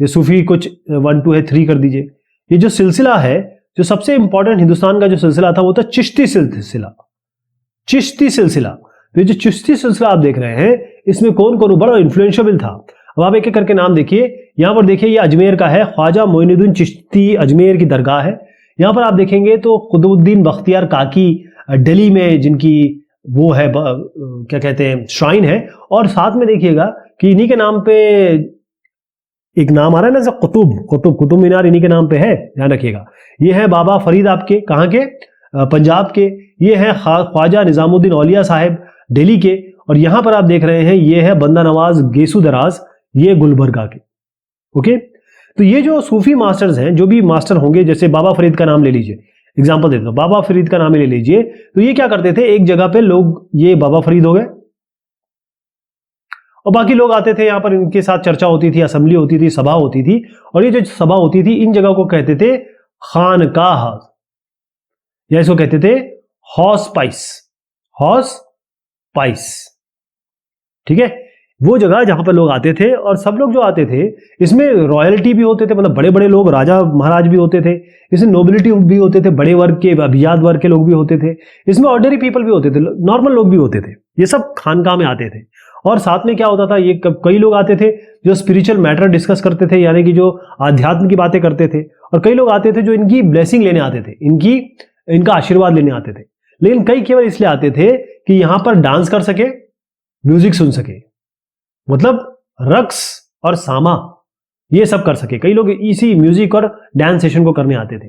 ये सूफी कुछ 1 2 है 3 कर दीजिए, ये जो सिलसिला है, जो सबसे इंपॉर्टेंट हिंदुस्तान का जो सिलसिला था वो था चिश्ती सिलसिला। चिश्ती सिलसिला, तो ये जो चिश्ती सिलसिला आप देख रहे हैं, इसमें कौन कौन बड़ा इन्फ्लुएंशियल था। अब आप एक एक करके नाम देखिए, यहां पर देखिए, ये अजमेर का है, ख्वाजा मोइनुद्दीन चिश्ती अजमेर की दरगाह है। यहां पर आप देखेंगे तो कुतुबुद्दीन बख्तियार काकी दिल्ली में जिनकी वो है, क्या कहते हैं, श्राइन है, और साथ में देखिएगा कि इन्हीं के नाम पे एक नाम आ रहा है ना, जैसे कुतुब मीनार इन्हीं के नाम पे है, ध्यान रखिएगा। ये है बाबा फरीद, आपके कहाँ के, पंजाब के। ये है ख्वाजा निजामुद्दीन औलिया साहिब दिल्ली के, और यहां पर आप देख रहे हैं ये है बंदा नवाज गेसू दराज, ये गुलबर्गा के। ओके, तो ये जो सूफी मास्टर्स हैं, जो भी मास्टर होंगे, जैसे बाबा फरीद का नाम ले लीजिए, एग्जांपल देता हूं, बाबा फरीद का नाम ले लीजिए, तो ये क्या करते थे, एक जगह पे लोग, ये बाबा फरीद हो गए, और बाकी लोग आते थे, यहां पर इनके साथ चर्चा होती थी, असेंबली होती थी, सभा होती थी, और ये जो सभा होती थी, इन जगह को कहते थे खानकाह, या इसको कहते थे हॉस्पाइस, पाइस, ठीक है, वो जगह जहां पर लोग आते थे और सब लोग जो आते थे इसमें रॉयल्टी भी होते थे, मतलब बड़े बड़े लोग, राजा महाराज भी होते थे, इसमें नोबिलिटी भी होते थे, बड़े वर्ग के अभिजात वर्ग के लोग भी होते थे, इसमें ऑर्डिनरी पीपल भी होते थे, नॉर्मल लोग भी होते थे, ये सब खानकाह में आते थे। और साथ में क्या होता था, ये कई लोग आते थे जो स्पिरिचुअल मैटर डिस्कस करते थे, यानी कि जो आध्यात्म की बातें करते थे, और कई लोग आते थे जो इनकी ब्लेसिंग लेने आते थे, इनका आशीर्वाद लेने आते थे। लेकिन कई केवल इसलिए आते थे कि यहां पर डांस कर सके, म्यूजिक सुन सके, मतलब रक्स और सामा ये सब कर सके। कई लोग इसी म्यूजिक और डांस सेशन को करने आते थे।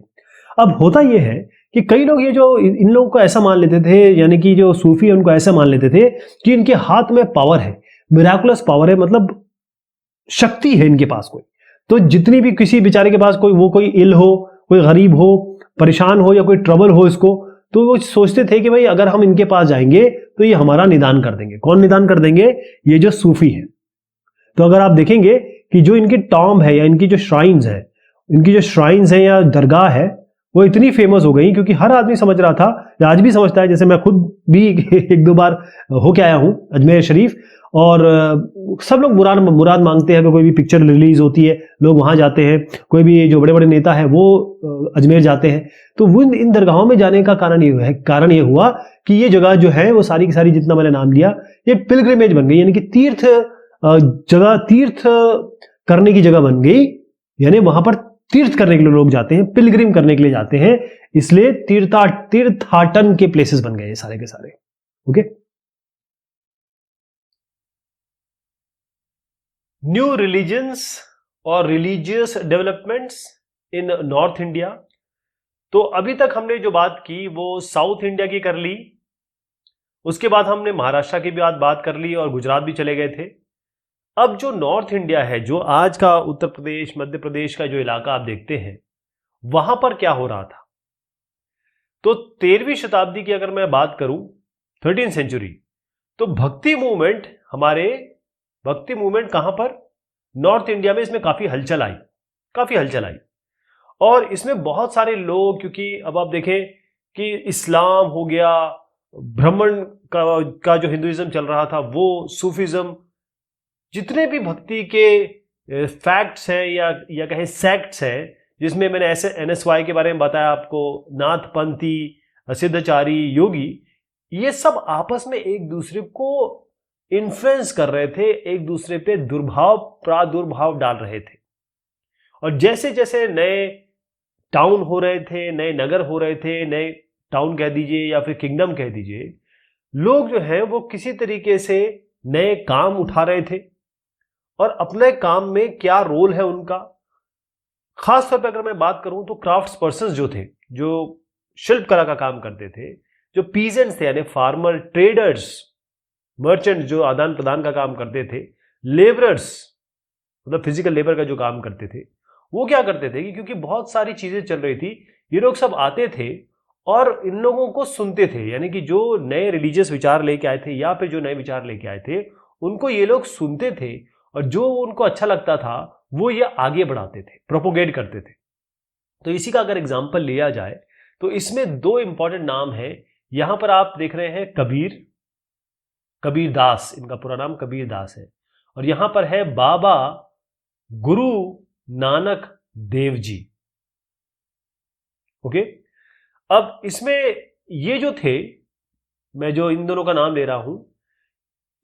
अब होता यह है कि कई लोग ये जो इन लोगों को ऐसा मान लेते थे, यानी कि जो सूफी है उनको ऐसा मान लेते थे कि इनके हाथ में पावर है, मिराकुलस पावर है, मतलब शक्ति है इनके पास कोई। तो जितनी भी किसी बेचारे के पास कोई इल हो, कोई गरीब हो, परेशान हो, या कोई ट्रबल हो इसको, तो वो सोचते थे कि भाई अगर हम इनके पास जाएंगे तो ये हमारा निदान कर देंगे। कौन निदान कर देंगे? ये जो सूफी है। तो अगर आप देखेंगे कि जो इनकी टॉम्ब है या इनकी जो श्राइन्स है या दरगाह है, वो इतनी फेमस हो गई क्योंकि हर आदमी समझ रहा था, या आज भी समझता है, जैसे मैं खुद भी एक दो बार होके आया हूं अजमेर शरीफ, और सब लोग मुराद मांगते हैं कि कोई भी पिक्चर रिलीज होती है लोग वहां जाते हैं, कोई भी जो बड़े बड़े नेता है वो अजमेर जाते हैं। तो वो इन दरगाहों में जाने का कारण ये हुआ कि ये जगह जो है वो सारी की सारी, जितना मैंने नाम लिया, ये पिलग्रिमेज बन गई, यानी कि तीर्थ करने की जगह बन गई। यानी वहां पर तीर्थ करने के लिए लोग जाते हैं, पिलग्रिम करने के लिए जाते हैं, इसलिए तीर्थाटन के प्लेसेस बन गए ये सारे के सारे। ओके, न्यू रिलीजन्स और religious developments in north India. तो अभी तक हमने जो बात की वो साउथ इंडिया की कर ली, उसके बाद हमने महाराष्ट्र की भी बात कर ली और गुजरात भी चले गए थे। अब जो नॉर्थ इंडिया है, जो आज का उत्तर प्रदेश, मध्य प्रदेश का जो इलाका आप देखते हैं, वहां पर क्या हो रहा था? तो 13वीं शताब्दी की अगर मैं बात करूं, 13th सेंचुरी, तो भक्ति मूवमेंट कहां पर? नॉर्थ इंडिया में। इसमें काफी हलचल आई और इसमें बहुत सारे लोग, क्योंकि अब आप देखें कि इस्लाम हो गया, ब्राह्मण का जो हिंदुइज्म चल रहा था वो, सूफिज्म, जितने भी भक्ति के फैक्ट्स हैं या कहें सेक्ट्स हैं, जिसमें मैंने ऐसे NSY के बारे में बताया आपको, नाथपंथी, सिद्धचारी, योगी, ये सब आपस में एक दूसरे को इन्फ्लुएंस कर रहे थे, एक दूसरे पे प्रादुर्भाव डाल रहे थे। और जैसे जैसे नए टाउन हो रहे थे, नए नगर हो रहे थे, नए टाउन कह दीजिए या फिर किंगडम कह दीजिए, लोग जो हैं वो किसी तरीके से नए काम उठा रहे थे और अपने काम में क्या रोल है उनका। खास तौर पर अगर मैं बात करूं तो क्राफ्ट्स पर्सन्स जो थे, जो शिल्पकला का काम करते थे, जो पीजेंट्स थे यानी फार्मर, ट्रेडर्स, मर्चेंट जो आदान प्रदान का काम करते थे, लेबरर्स मतलब फिजिकल लेबर का जो काम करते थे, वो क्या करते थे कि क्योंकि बहुत सारी चीजें चल रही थी, ये लोग सब आते थे और इन लोगों को सुनते थे, यानी कि जो नए रिलीजियस विचार लेके आए थे या फिर जो नए विचार लेके आए थे उनको ये लोग सुनते थे और जो उनको अच्छा लगता था वो ये आगे बढ़ाते थे, प्रोपोगेट करते थे। तो इसी का अगर एग्जाम्पल लिया जाए तो इसमें दो इंपॉर्टेंट नाम है। यहां पर आप देख रहे हैं कबीरदास, इनका पूरा नाम कबीरदास है, और यहां पर है बाबा गुरु नानक देव जी। ओके, अब इसमें ये जो थे, मैं जो इन दोनों का नाम ले रहा हूं,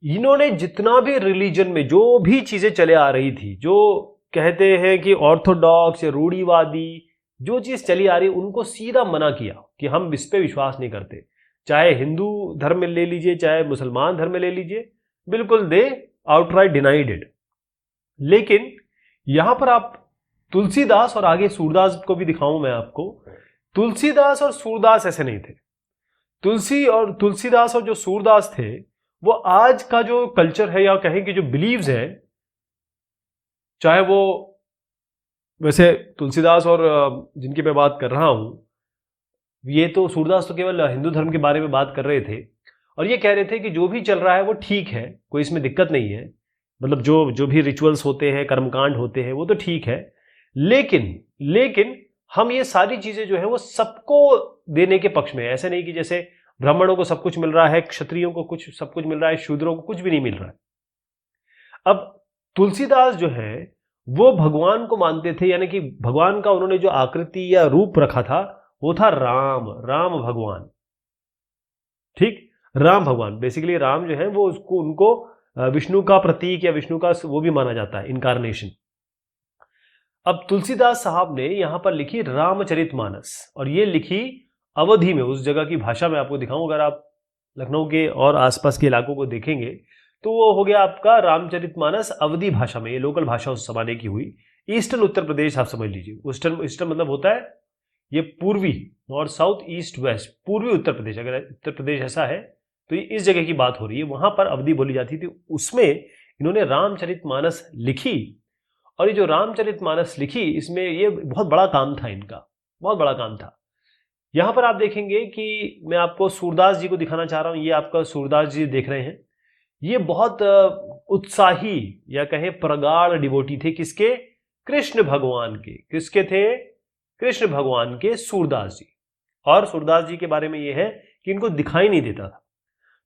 इन्होंने जितना भी रिलीजन में जो भी चीजें चले आ रही थी, जो कहते हैं कि ऑर्थोडॉक्स या रूढ़ीवादी जो चीज चली आ रही, उनको सीधा मना किया कि हम इस पे विश्वास नहीं करते। चाहे हिंदू धर्म में ले लीजिए, चाहे मुसलमान धर्म में ले लीजिए, बिल्कुल दे आउटराइट डिनाइड इट। लेकिन यहां पर आप तुलसीदास और आगे सूरदास को भी दिखाऊं मैं आपको, तुलसीदास और सूरदास ऐसे नहीं थे। तुलसीदास और जो सूरदास थे वो आज का जो कल्चर है या कहें कि जो बिलीव्स है, चाहे वो, वैसे तुलसीदास और जिनकी मैं बात कर रहा हूं, ये तो सूरदास तो केवल हिंदू धर्म के बारे में बात कर रहे थे और ये कह रहे थे कि जो भी चल रहा है वो ठीक है, कोई इसमें दिक्कत नहीं है, मतलब जो भी रिचुअल्स होते हैं, कर्मकांड होते हैं, वो तो ठीक है, लेकिन हम ये सारी चीजें जो है वो सबको देने के पक्ष में है। ऐसे नहीं कि जैसे ब्राह्मणों को सब कुछ मिल रहा है, क्षत्रियों को सब कुछ मिल रहा है, शूद्रों को कुछ भी नहीं मिल रहा है। अब तुलसीदास जो है वो भगवान को मानते थे, यानी कि भगवान का उन्होंने जो आकृति या रूप रखा था वो था राम भगवान। ठीक, राम भगवान, बेसिकली राम जो है वो उनको विष्णु का प्रतीक या विष्णु का वो भी माना जाता है, इनकारनेशन। अब तुलसीदास साहब ने यहां पर लिखी रामचरितमानस, और ये लिखी अवधि में, उस जगह की भाषा में आपको दिखाऊं। अगर आप लखनऊ के और आसपास के इलाकों को देखेंगे तो वो हो गया आपका रामचरितमानस अवधि भाषा में, ये लोकल भाषा उस जमाने की हुई। ईस्टर्न उत्तर प्रदेश आप समझ लीजिए, ईस्टर्न मतलब होता है ये पूर्वी, नॉर्थ साउथ ईस्ट वेस्ट, पूर्वी उत्तर प्रदेश। अगर उत्तर प्रदेश ऐसा है तो ये इस जगह की बात हो रही है, वहां पर अवधि बोली जाती थी। उसमें इन्होंने रामचरितमानस लिखी, और ये जो रामचरितमानस लिखी इसमें ये बहुत बड़ा काम था इनका, बहुत बड़ा काम था। यहां पर आप देखेंगे कि मैं आपको सूरदास जी को दिखाना चाह रहा हूं। ये आपका सूरदास जी देख रहे हैं, ये बहुत उत्साही या कहें प्रगाढ़ डिवोटी थे। किसके? कृष्ण भगवान के। किसके थे? कृष्ण भगवान के सूरदास जी। और सूरदास जी के बारे में यह है कि इनको दिखाई नहीं देता था,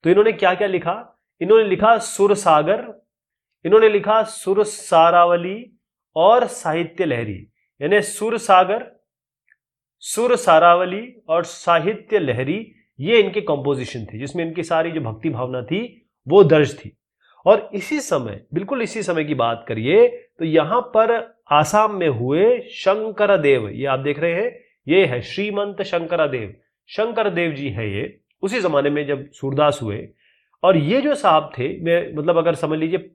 तो इन्होंने क्या क्या लिखा? इन्होंने लिखा सुर सागर, इन्होंने लिखा सुर सारावली और साहित्य लहरी। यानी सुर सागर, सुर सारावली और साहित्य लहरी, ये इनके कंपोजिशन थे, जिसमें इनकी सारी जो भक्ति भावना थी वो दर्ज थी। और इसी समय, बिल्कुल इसी समय की बात करिए तो यहां पर आसाम में हुए शंकरदेव, ये आप देख रहे हैं, ये है श्रीमंत शंकरदेव। शंकरदेव जी है ये, उसी जमाने में जब सूरदास हुए। और ये जो साहब थे, मतलब अगर समझ लीजिए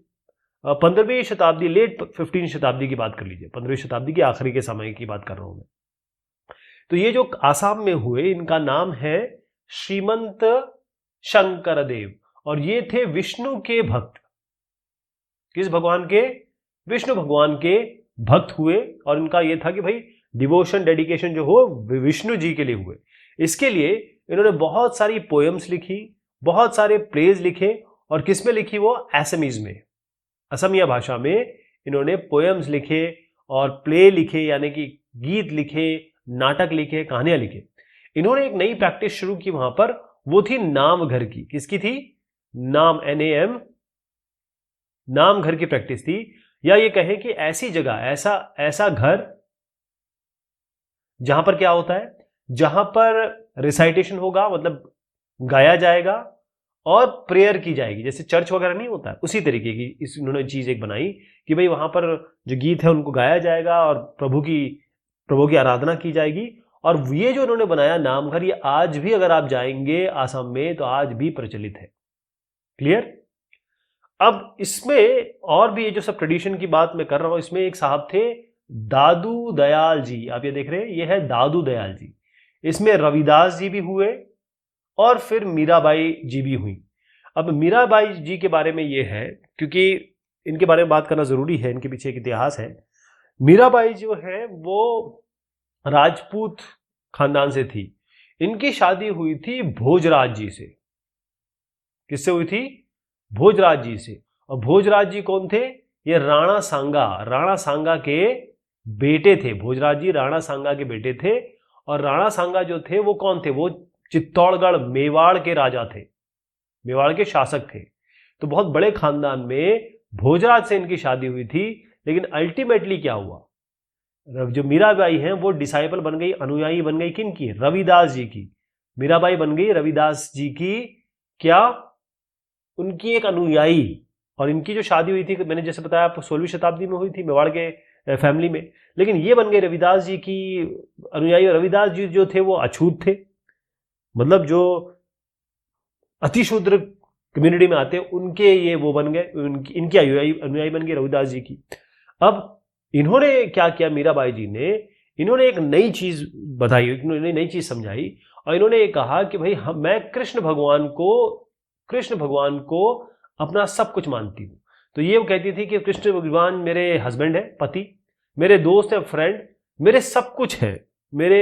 15वीं शताब्दी, लेट 15वीं शताब्दी की बात कर लीजिए, 15वीं शताब्दी के आखिरी के समय की बात कर रहा हूं मैं। तो ये जो आसाम में हुए, इनका नाम है श्रीमंत शंकरदेव, और ये थे विष्णु के भक्त। किस भगवान के? विष्णु भगवान के भक्त हुए। और इनका ये था कि भाई डिवोशन, डेडिकेशन जो हो विष्णु जी के लिए हुए। इसके लिए इन्होंने बहुत सारी पोएम्स लिखी, बहुत सारे प्लेज लिखे। और किस में लिखी? वो असमीज में, असमिया भाषा में इन्होंने पोएम्स लिखे और प्ले लिखे, यानी कि गीत लिखे, नाटक लिखे, कहानियां लिखे। इन्होंने एक नई प्रैक्टिस शुरू की वहां पर, वो थी नाम घर की। किसकी थी? नाम, NAM, नाम घर की प्रैक्टिस थी। या ये कहें कि ऐसी जगह, ऐसा घर जहां पर क्या होता है, जहां पर रिसाइटेशन होगा, मतलब गाया जाएगा और प्रेयर की जाएगी, जैसे चर्च वगैरह नहीं होता है, उसी तरीके की इस इन्होंने चीज एक बनाई कि भाई वहां पर जो गीत है उनको गाया जाएगा और प्रभु की आराधना की जाएगी। और ये जो इन्होंने बनाया नाम घर, ये आज भी अगर आप जाएंगे आसाम में तो आज भी प्रचलित है। क्लियर? अब इसमें और भी ये जो सब ट्रेडिशन की बात मैं कर रहा हूं, इसमें एक साहब थे दादू दयाल जी, आप ये देख रहे हैं, ये है दादू दयाल जी। इसमें रविदास जी भी हुए और फिर मीराबाई जी भी हुई। अब मीराबाई जी के बारे में ये है, क्योंकि इनके बारे में बात करना जरूरी है, इनके पीछे एक इतिहास है। मीराबाई जो है वो राजपूत खानदान से थी। इनकी शादी हुई थी भोजराज जी से। किससे हुई थी? भोजराज जी से। और भोजराज जी कौन थे? ये राणा सांगा के बेटे थे। भोजराज जी राणा सांगा के बेटे थे। और राणा सांगा जो थे वो कौन थे? वो चित्तौड़गढ़, मेवाड़ के राजा थे, मेवाड़ के शासक थे। तो बहुत बड़े खानदान में भोजराज से इनकी शादी हुई थी। लेकिन अल्टीमेटली क्या हुआ? जो मीराबाई हैं वो डिसाइपल बन गई, अनुयायी बन गई किनकी? रविदास जी की। मीराबाई बन गई रविदास जी की क्या? उनकी एक अनुयायी। और इनकी जो शादी हुई थी, मैंने जैसे बताया आपको, 16वीं शताब्दी में हुई थी, मेवाड़ के फैमिली में। लेकिन ये बन गए रविदास जी की अनुयायी। और रविदास जी जो थे वो अछूत थे, मतलब जो अतिशूद्र कम्युनिटी में आते हैं उनके ये वो बन गए, इनकी अनुयायी बन गए रविदास जी की। अब इन्होंने क्या किया? मीराबाई जी ने, इन्होंने एक नई चीज बताई, इन्होंने नई चीज समझाई। और इन्होंने ये कहा कि भाई मैं कृष्ण भगवान को अपना सब कुछ मानती हूं। तो ये वो कहती थी कि कृष्ण भगवान मेरे हस्बैंड है, पति, मेरे दोस्त है, फ्रेंड, मेरे सब कुछ है, मेरे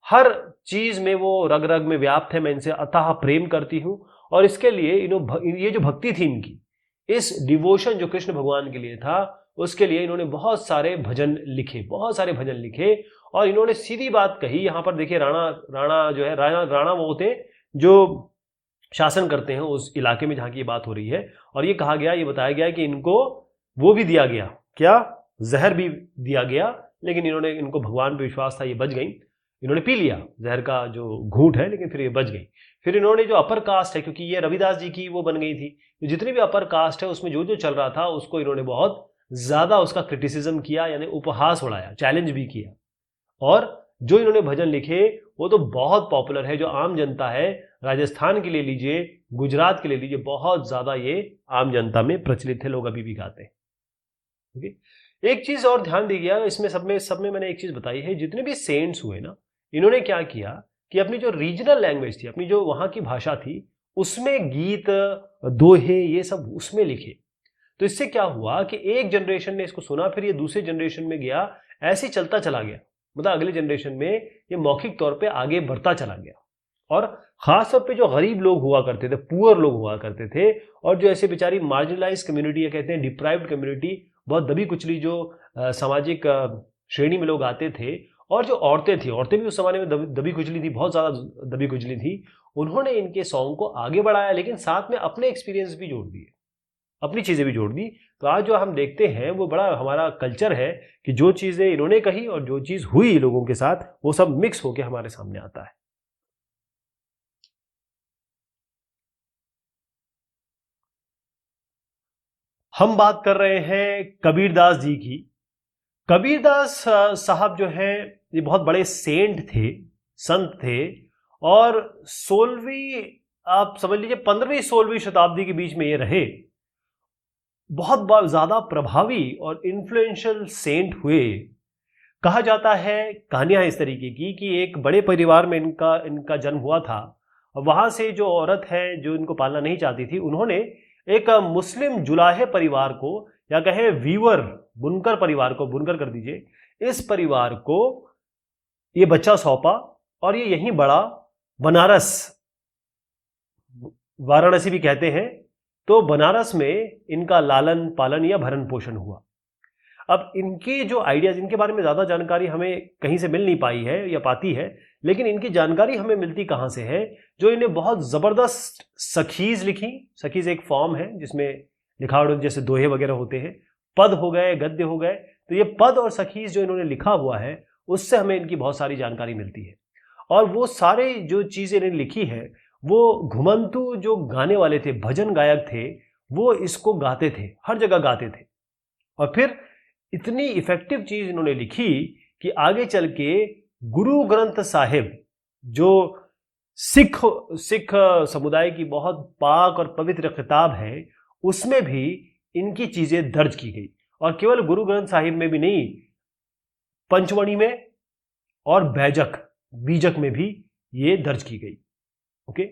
हर चीज में वो रग रग में व्याप्त है, मैं इनसे अथाह प्रेम करती हूं। और इसके लिए ये जो भक्ति थी इनकी, इस डिवोशन जो कृष्ण भगवान के लिए था, उसके लिए इन्होंने बहुत सारे भजन लिखे। और इन्होंने सीधी बात कही। यहां पर देखिए, राणा जो है, राणा वो होते जो शासन करते हैं उस इलाके में जहां की ये बात हो रही है। और ये कहा गया, ये बताया गया कि इनको वो भी दिया गया, क्या, जहर भी दिया गया, लेकिन इनको भगवान पे विश्वास था, ये बच गई। इन्होंने पी लिया जहर का जो घूंट है, लेकिन फिर ये बच गई। फिर इन्होंने जो अपर कास्ट है, क्योंकि ये रविदास जी की वो बन गई थी, तो जितनी भी अपर कास्ट है उसमें जो जो चल रहा था उसको इन्होंने बहुत ज्यादा उसका क्रिटिसिज्म किया, यानी उपहास उड़ाया, चैलेंज भी किया। और जो इन्होंने भजन लिखे वो तो बहुत पॉपुलर है, जो आम जनता है, राजस्थान के लिए लीजिए, गुजरात के लिए लीजिए, बहुत ज्यादा ये आम जनता में प्रचलित है, लोग अभी भी गाते हैं। ओके, एक चीज और ध्यान दीजिएगा, इसमें सब में मैंने एक चीज बताई है, जितने भी सेंट्स हुए ना, इन्होंने क्या किया कि अपनी जो रीजनल लैंग्वेज थी, अपनी जो वहां की भाषा थी, उसमें गीत, दोहे, ये सब उसमें लिखे। तो इससे क्या हुआ कि एक जनरेशन ने इसको सुना, फिर ये दूसरे जनरेशन में गया, ऐसे चलता चला गया, मतलब अगले जनरेशन में ये मौखिक तौर पे आगे बढ़ता चला गया। और खास तौर पे जो गरीब लोग हुआ करते थे, पुअर लोग हुआ करते थे, और जो ऐसे बेचारी मार्जिनलाइज कम्युनिटी, या कहते हैं डिप्राइव्ड कम्युनिटी, बहुत दबी कुचली जो सामाजिक श्रेणी में लोग आते थे, और जो औरतें थी, औरतें भी उस जमाने में दबी कुचली थी, बहुत ज्यादा दबी कुचली थी, उन्होंने इनके सॉन्ग को आगे बढ़ाया, लेकिन साथ में अपने एक्सपीरियंस भी जोड़ दिए, अपनी चीजें भी जोड़ दी। तो आज जो हम देखते हैं वो बड़ा हमारा कल्चर है कि जो चीजें इन्होंने कही और जो चीज हुई लोगों के साथ, वो सब मिक्स होकर हमारे सामने आता है। हम बात कर रहे हैं कबीरदास जी की। कबीरदास साहब जो है, ये बहुत बड़े सेंट थे, संत थे, और 16वीं, आप समझ लीजिए 15वीं 16वीं शताब्दी के बीच में ये रहे, बहुत ज्यादा प्रभावी और इन्फ्लुएंशियल सेंट हुए। कहा जाता है, कहानियां इस तरीके की, कि एक बड़े परिवार में इनका जन्म हुआ था, और वहां से जो औरत है जो इनको पालना नहीं चाहती थी, उन्होंने एक मुस्लिम जुलाहे परिवार को, या कहें वीवर, बुनकर परिवार को, बुनकर कर दीजिए, इस परिवार को ये बच्चा सौंपा, और ये यहीं बड़ा, बनारस, वाराणसी भी कहते हैं, तो बनारस में इनका लालन पालन या भरण पोषण हुआ। अब इनके जो आइडियाज, इनके बारे में ज्यादा जानकारी हमें कहीं से मिल नहीं पाई है या पाती है, लेकिन इनकी जानकारी हमें मिलती कहां से है, जो इन्हें बहुत जबरदस्त सखीज लिखी। सखीज एक फॉर्म है जिसमें लिखावट, जैसे दोहे वगैरह होते हैं, पद हो गए, गद्य हो गए, तो ये पद और सखीज जो इन्होंने लिखा हुआ है, उससे हमें इनकी बहुत सारी जानकारी मिलती है। और वो सारे जो चीजें इन्होंने लिखी है, वो घुमंतु जो गाने वाले थे, भजन गायक थे, वो इसको गाते थे, हर जगह गाते थे। और फिर इतनी इफेक्टिव चीज इन्होंने लिखी कि आगे चल के गुरु ग्रंथ साहिब, जो सिख समुदाय की बहुत पाक और पवित्र किताब है, उसमें भी इनकी चीजें दर्ज की गई। और केवल गुरु ग्रंथ साहिब में भी नहीं, पंचमणि में और बीजक में भी ये दर्ज की गई। ओके,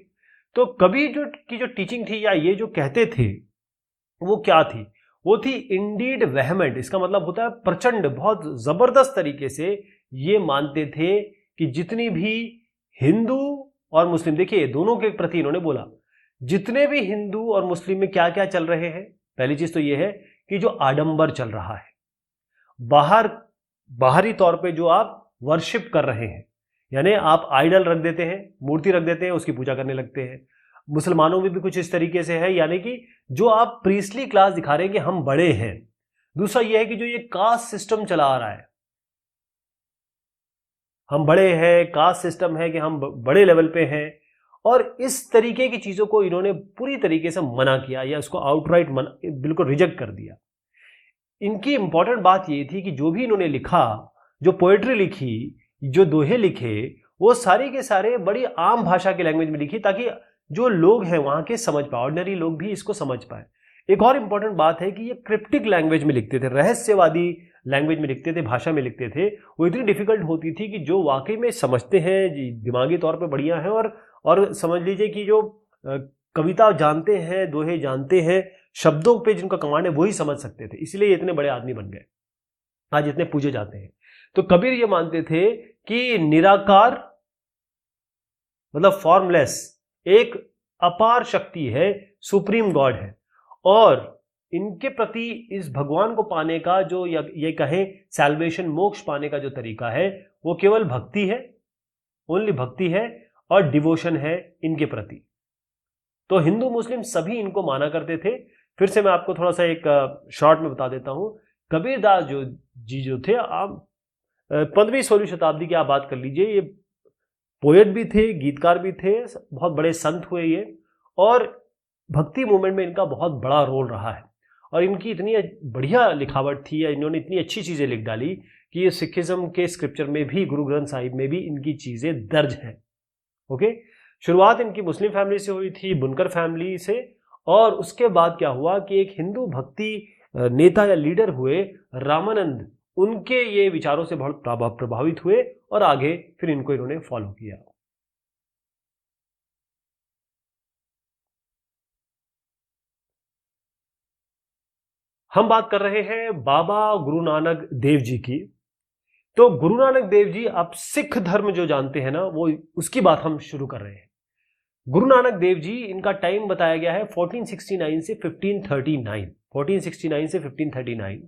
तो कबीर की जो टीचिंग थी, या ये जो कहते थे, वो क्या थी? वो थी इंडीड वेहमेंट। इसका मतलब होता है प्रचंड, बहुत जबरदस्त तरीके से ये मानते थे कि जितनी भी हिंदू और मुस्लिम, देखिए दोनों के प्रति इन्होंने बोला, जितने भी हिंदू और मुस्लिम में क्या क्या चल रहे हैं, पहली चीज तो ये है कि जो आडंबर चल रहा है, बाहरी तौर पे जो आप वर्शिप कर रहे हैं, यानी आप आइडल रख देते हैं, मूर्ति रख देते हैं, उसकी पूजा करने लगते हैं। मुसलमानों में भी कुछ इस तरीके से है, यानी कि जो आप प्रीस्टली क्लास दिखा रहे हैं कि हम बड़े हैं। दूसरा यह है कि जो ये कास्ट सिस्टम चला आ रहा है, हम बड़े हैं, कास्ट सिस्टम है कि हम बड़े लेवल पे हैं, और इस तरीके की चीजों को इन्होंने पूरी तरीके से मना किया, या उसको आउटराइट बिल्कुल रिजेक्ट कर दिया। इनकी इंपॉर्टेंट बात ये थी कि जो भी इन्होंने लिखा, जो पोएट्री लिखी, जो दोहे लिखे, वो सारे के सारे बड़ी आम भाषा की लैंग्वेज में लिखी, ताकि जो लोग हैं वहां के समझ पाए, ऑर्डिनरी लोग भी इसको समझ पाए। एक और इंपॉर्टेंट बात है कि ये क्रिप्टिक लैंग्वेज में लिखते थे, रहस्यवादी लैंग्वेज में लिखते थे, भाषा में लिखते थे। वो इतनी डिफिकल्ट होती थी कि जो वाकई में समझते हैं, दिमागी तौर पे बढ़िया है, और समझ लीजिए कि जो कविता जानते हैं, दोहे जानते हैं, शब्दों पे जिनका कमांड है, वही समझ सकते थे, इसलिए इतने बड़े आदमी बन गए, आज इतने पूजे जाते हैं। तो कबीर ये मानते थे कि निराकार मतलब फॉर्मलेस एक अपार शक्ति है, सुप्रीम गॉड है, और इनके प्रति इस भगवान को पाने का जो ये कहें सैल्वेशन, मोक्ष पाने का जो तरीका है, वो केवल भक्ति है, ओनली भक्ति है, और डिवोशन है इनके प्रति। तो हिंदू मुस्लिम सभी इनको माना करते थे। फिर से मैं आपको थोड़ा सा एक शॉर्ट में बता देता हूँ। कबीरदास जो थे, आप 15वीं-16वीं शताब्दी की आप बात कर लीजिए, ये पोएट भी थे, गीतकार भी थे, बहुत बड़े संत हुए ये, और भक्ति मूवमेंट में इनका बहुत बड़ा रोल रहा है। और इनकी इतनी बढ़िया लिखावट थी, या इन्होंने इतनी अच्छी चीज़ें लिख डाली कि ये सिखिज्म के स्क्रिप्चर में भी, गुरु ग्रंथ साहिब में भी इनकी चीज़ें दर्ज हैं। ओके, शुरुआत इनकी मुस्लिम फैमिली से हुई थी, बुनकर फैमिली से, और उसके बाद क्या हुआ कि एक हिंदू भक्ति नेता या लीडर हुए रामानंद, उनके ये विचारों से बहुत प्रभावित हुए और आगे फिर इन्होंने फॉलो किया। हम बात कर रहे हैं बाबा गुरु नानक देव जी की। तो गुरु नानक देव जी, आप सिख धर्म जो जानते हैं ना, वो उसकी बात हम शुरू कर रहे हैं। गुरु नानक देव जी, इनका टाइम बताया गया है 1469 से 1539, 1469 से 1539,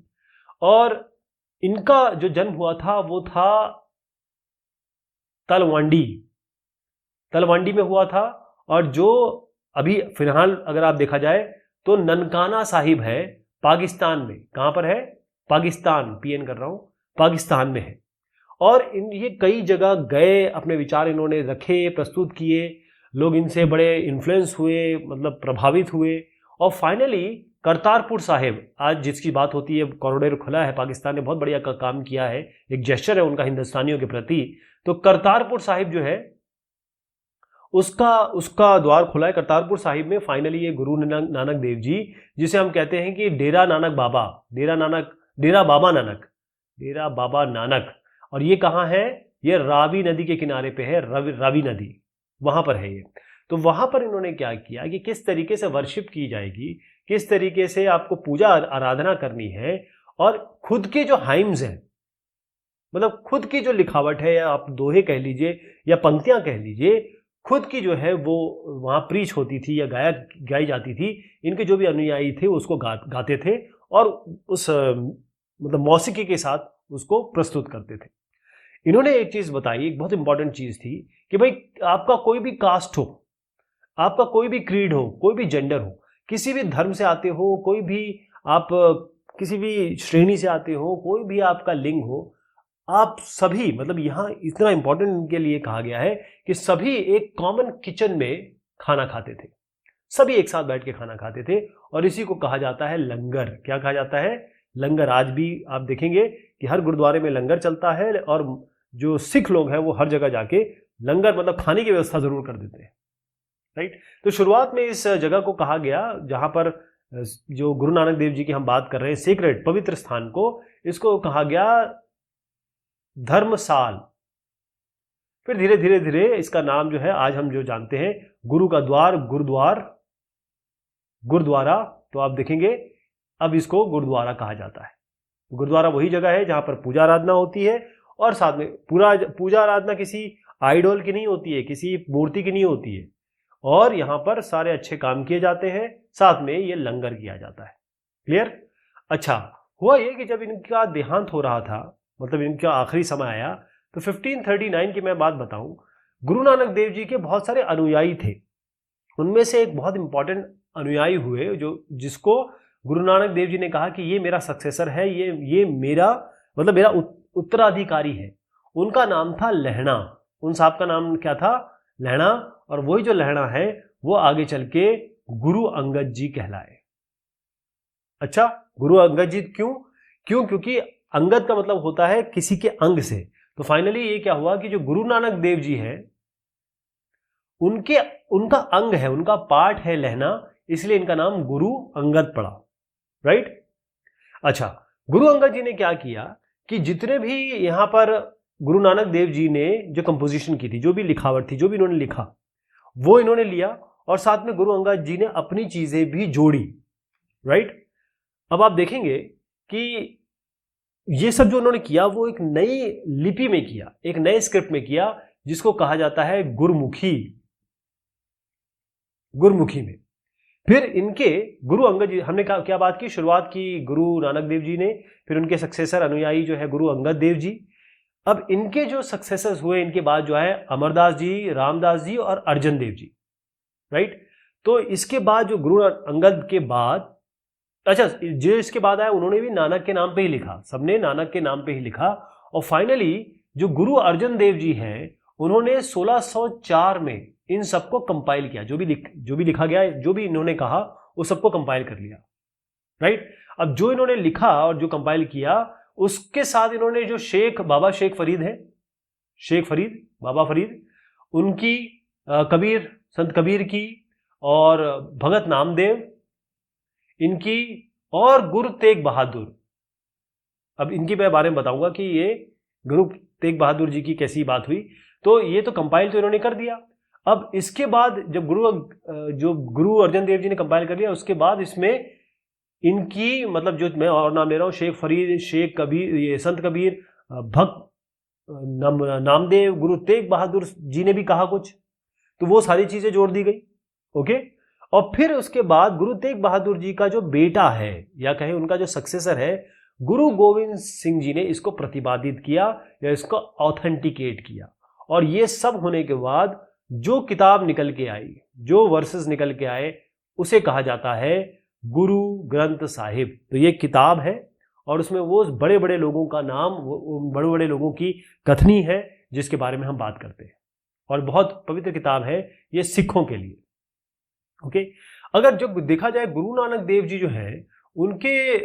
और इनका जो जन्म हुआ था वो था तलवंडी में हुआ था। और जो अभी फिलहाल अगर आप देखा जाए तो ननकाना साहिब है पाकिस्तान में। कहां पर है? पाकिस्तान, पीएन कर रहा हूं, पाकिस्तान में है। और ये कई जगह गए, अपने विचार इन्होंने रखे, प्रस्तुत किए, लोग इनसे बड़े इन्फ्लुएंस हुए, मतलब प्रभावित हुए, और फाइनली करतारपुर साहिब, आज जिसकी बात होती है, कॉरिडोर खुला है, पाकिस्तान ने बहुत बढ़िया काम किया है, एक जेस्चर है उनका हिंदुस्तानियों के प्रति। तो करतारपुर साहिब जो है, उसका द्वार खुला है करतारपुर साहिब में। फाइनली ये गुरु नानक देव जी, जिसे हम कहते हैं कि डेरा बाबा नानक, और ये कहाँ है? ये रावी नदी के किनारे पे है, रावी नदी, वहां पर है ये। तो वहां पर इन्होंने क्या किया कि किस तरीके से वर्शिप की जाएगी, किस तरीके से आपको पूजा आराधना करनी है, और खुद के जो हाइम्स हैं, मतलब खुद की जो लिखावट है, या आप दोहे कह लीजिए या पंक्तियां कह लीजिए, खुद की जो है वो वहाँ प्रीच होती थी या गाई जाती थी। इनके जो भी अनुयायी थे उसको गाते थे, और उस मतलब मौसीकी के साथ उसको प्रस्तुत करते थे। इन्होंने एक चीज़ बताई, एक बहुत इंपॉर्टेंट चीज़ थी, कि भाई आपका कोई भी कास्ट हो, आपका कोई भी क्रीड हो, कोई भी जेंडर हो, किसी भी धर्म से आते हो, कोई भी आप किसी भी श्रेणी से आते हो, कोई भी आपका लिंग हो, आप सभी, मतलब यहाँ इतना इंपॉर्टेंट इनके लिए कहा गया है कि सभी एक कॉमन किचन में खाना खाते थे, सभी एक साथ बैठ के खाना खाते थे, और इसी को कहा जाता है लंगर। क्या कहा जाता है? लंगर। आज भी आप देखेंगे कि हर गुरुद्वारे में लंगर चलता है, और जो सिख लोग हैं वो हर जगह जाके लंगर, मतलब खाने की व्यवस्था जरूर कर देते हैं, राइट। तो शुरुआत में इस जगह को कहा गया, जहां पर जो गुरु नानक देव जी की हम बात कर रहे हैं, सीक्रेट पवित्र स्थान को, इसको कहा गया धर्मसाल। फिर धीरे धीरे धीरे इसका नाम जो है आज हम जो जानते हैं, गुरु का द्वार, गुरुद्वारा, तो आप देखेंगे अब इसको गुरुद्वारा कहा जाता है। गुरुद्वारा वही जगह है जहां पर पूजा आराधना होती है, और साथ में पूजा आराधना किसी आइडोल की नहीं होती है, किसी मूर्ति की नहीं होती है, और यहां पर सारे अच्छे काम किए जाते हैं, साथ में ये लंगर किया जाता है। क्लियर? अच्छा, हुआ ये कि जब इनका देहांत हो रहा था, मतलब इनका आखिरी समय आया, तो 1539 की मैं बात बताऊं, गुरु नानक देव जी के बहुत सारे अनुयायी थे। उनमें से एक बहुत इंपॉर्टेंट अनुयायी हुए, जिसको गुरु नानक देव जी ने कहा कि ये मेरा सक्सेसर है, ये मेरा उत्तराधिकारी है। उनका नाम था लहणा। उन साहब का नाम क्या था? लहणा। और वही जो लहणा है वो आगे चल के गुरु अंगद जी कहलाए। अच्छा, गुरु अंगद जी क्यों? क्योंकि अंगद का मतलब होता है किसी के अंग से। तो फाइनली ये क्या हुआ कि जो गुरु नानक देव जी हैं, उनका अंग है, उनका पार्ट है लहना, इसलिए इनका नाम गुरु अंगद पड़ा, राइट। अच्छा, गुरु अंगद जी ने क्या किया कि जितने भी यहां पर गुरु नानक देव जी ने जो कंपोजिशन की थी, जो भी लिखावट थी, जो भी इन्होंने लिखा, वो इन्होंने लिया, और साथ में गुरु अंगद जी ने अपनी चीजें भी जोड़ी, राइट। अब आप देखेंगे कि ये सब जो उन्होंने किया वो एक नई लिपि में किया, एक नए स्क्रिप्ट में किया, जिसको कहा जाता है गुरमुखी में। फिर इनके गुरु अंगद जी, हमने क्या बात की, शुरुआत की गुरु नानक देव जी ने, फिर उनके सक्सेसर अनुयायी जो है गुरु अंगद देव जी। अब इनके जो सक्सेसर्स हुए इनके बाद जो है अमरदास जी, रामदास जी और अर्जन देव जी, राइट। तो इसके बाद जो गुरु अंगद के बाद, अच्छा जो इसके बाद आया उन्होंने भी नानक के नाम पे ही लिखा, सबने नानक के नाम पे ही लिखा। और फाइनली जो गुरु अर्जन देव जी हैं उन्होंने 1604 में इन सबको कंपाइल किया, जो भी लिखा गया है, जो भी इन्होंने कहा वो सबको कंपाइल कर लिया, राइट। अब जो इन्होंने लिखा और जो कंपाइल किया उसके साथ इन्होंने जो बाबा शेख फरीद है, बाबा फरीद, उनकी कबीर, संत कबीर की, और भगत नामदेव इनकी, और गुरु तेग बहादुर। अब इनकी मैं बारे में बताऊंगा कि ये गुरु तेग बहादुर जी की कैसी बात हुई। तो ये तो कंपाइल तो इन्होंने कर दिया। अब इसके बाद जब गुरु अर्जन देव जी ने कंपाइल कर लिया, उसके बाद इसमें इनकी, मतलब जो मैं और नाम ले रहा हूं, शेख फरीद, शेख कबीर, ये संत कबीर, भक्त नामदेव, गुरु तेग बहादुर जी ने भी कहा कुछ, तो वो सारी चीजें जोड़ दी गई। ओके। और फिर उसके बाद गुरु तेग बहादुर जी का जो बेटा है, या कहें उनका जो सक्सेसर है, गुरु गोविंद सिंह जी ने इसको प्रतिपादित किया या इसको ऑथेंटिकेट किया। और ये सब होने के बाद जो किताब निकल के आई, जो वर्सेस निकल के आए, उसे कहा जाता है गुरु ग्रंथ साहिब। तो ये किताब है और उसमें वो बड़े बड़े लोगों का नाम, बड़े बड़े लोगों की कथनी है जिसके बारे में हम बात करते हैं, और बहुत पवित्र किताब है ये सिखों के लिए। ओके। अगर जब देखा जाए गुरु नानक देव जी जो है, उनके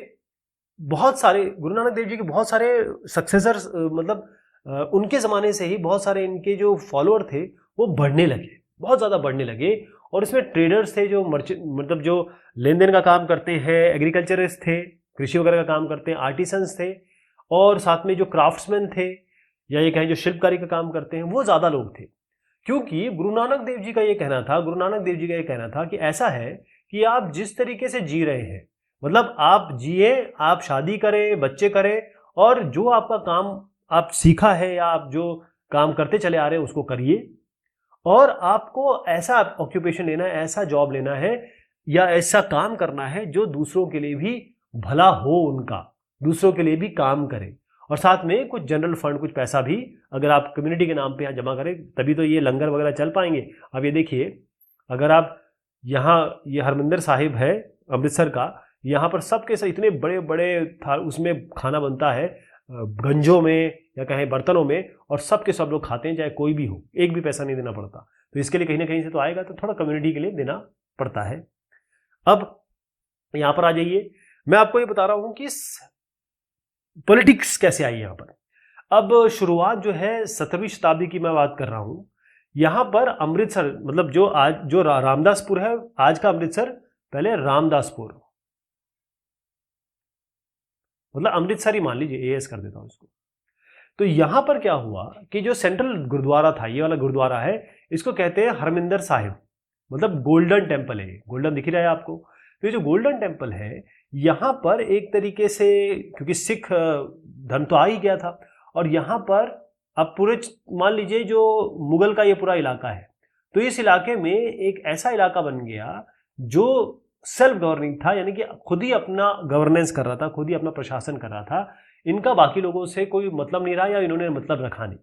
बहुत सारे, गुरु नानक देव जी के बहुत सारे सक्सेसर्स, मतलब उनके ज़माने से ही बहुत सारे इनके जो फॉलोअर थे वो बढ़ने लगे, बहुत ज़्यादा बढ़ने लगे। और इसमें ट्रेडर्स थे, जो मतलब जो लेन देन का काम करते हैं, एग्रीकल्चरिस्ट थे, कृषि वगैरह का काम करते हैं, आर्टिसंस थे, और साथ में जो क्राफ्ट्समैन थे, या ये कहें जो शिल्पकारी का काम करते हैं, वो ज़्यादा लोग थे। क्योंकि गुरु नानक देव जी का ये कहना था कि ऐसा है कि आप जिस तरीके से जी रहे हैं, मतलब आप जिए, आप शादी करें, बच्चे करें, और जो आपका काम आप सीखा है या आप जो काम करते चले आ रहे हैं उसको करिए, और आपको ऐसा ऑक्यूपेशन लेना है, ऐसा जॉब लेना है, या ऐसा काम करना है जो दूसरों के लिए भी भला हो, उनका दूसरों के लिए भी काम करें। और साथ में कुछ जनरल फंड, कुछ पैसा भी अगर आप कम्युनिटी के नाम पे यहाँ जमा करें, तभी तो ये लंगर वगैरह चल पाएंगे। अब ये देखिए, अगर आप यहाँ, ये हरमिंदर साहिब है अमृतसर का, यहाँ पर सबके साथ इतने बड़े बड़े उसमें खाना बनता है, गंजों में या कहें बर्तनों में, और सबके सब लोग खाते हैं, चाहे कोई भी हो, एक भी पैसा नहीं देना पड़ता। तो इसके लिए कहीं ना कहीं से तो आएगा, तो थोड़ा कम्युनिटी के लिए देना पड़ता है। अब यहाँ पर आ जाइए, मैं आपको ये बता रहा हूँ कि पॉलिटिक्स कैसे आई यहाँ पर। अब शुरुआत जो है 17वीं शताब्दी की मैं बात कर रहा हूँ। यहाँ पर अमृतसर, मतलब जो आज जो रामदासपुर है, आज का अमृतसर, पहले रामदासपुर, मतलब अमृतसर ही मान लीजिए, एएस कर देता हूं इसको। तो यहां पर क्या हुआ कि जो सेंट्रल गुरुद्वारा था, ये वाला गुरुद्वारा है, इसको कहते हैं हरमिंदर साहिब, मतलब गोल्डन टेम्पल है, गोल्डन दिख रहा है आपको। तो ये जो गोल्डन टेम्पल है, यहां पर एक तरीके से, क्योंकि सिख धर्म तो आ ही गया था, और यहां पर अब पूरे मान लीजिए जो मुगल का ये पूरा इलाका है, तो इस इलाके में एक ऐसा इलाका बन गया जो सेल्फ गवर्निंग था, यानी कि खुद ही अपना गवर्नेंस कर रहा था, खुद ही अपना प्रशासन कर रहा था। इनका बाकी लोगों से कोई मतलब नहीं रहा, या इन्होंने मतलब रखा नहीं।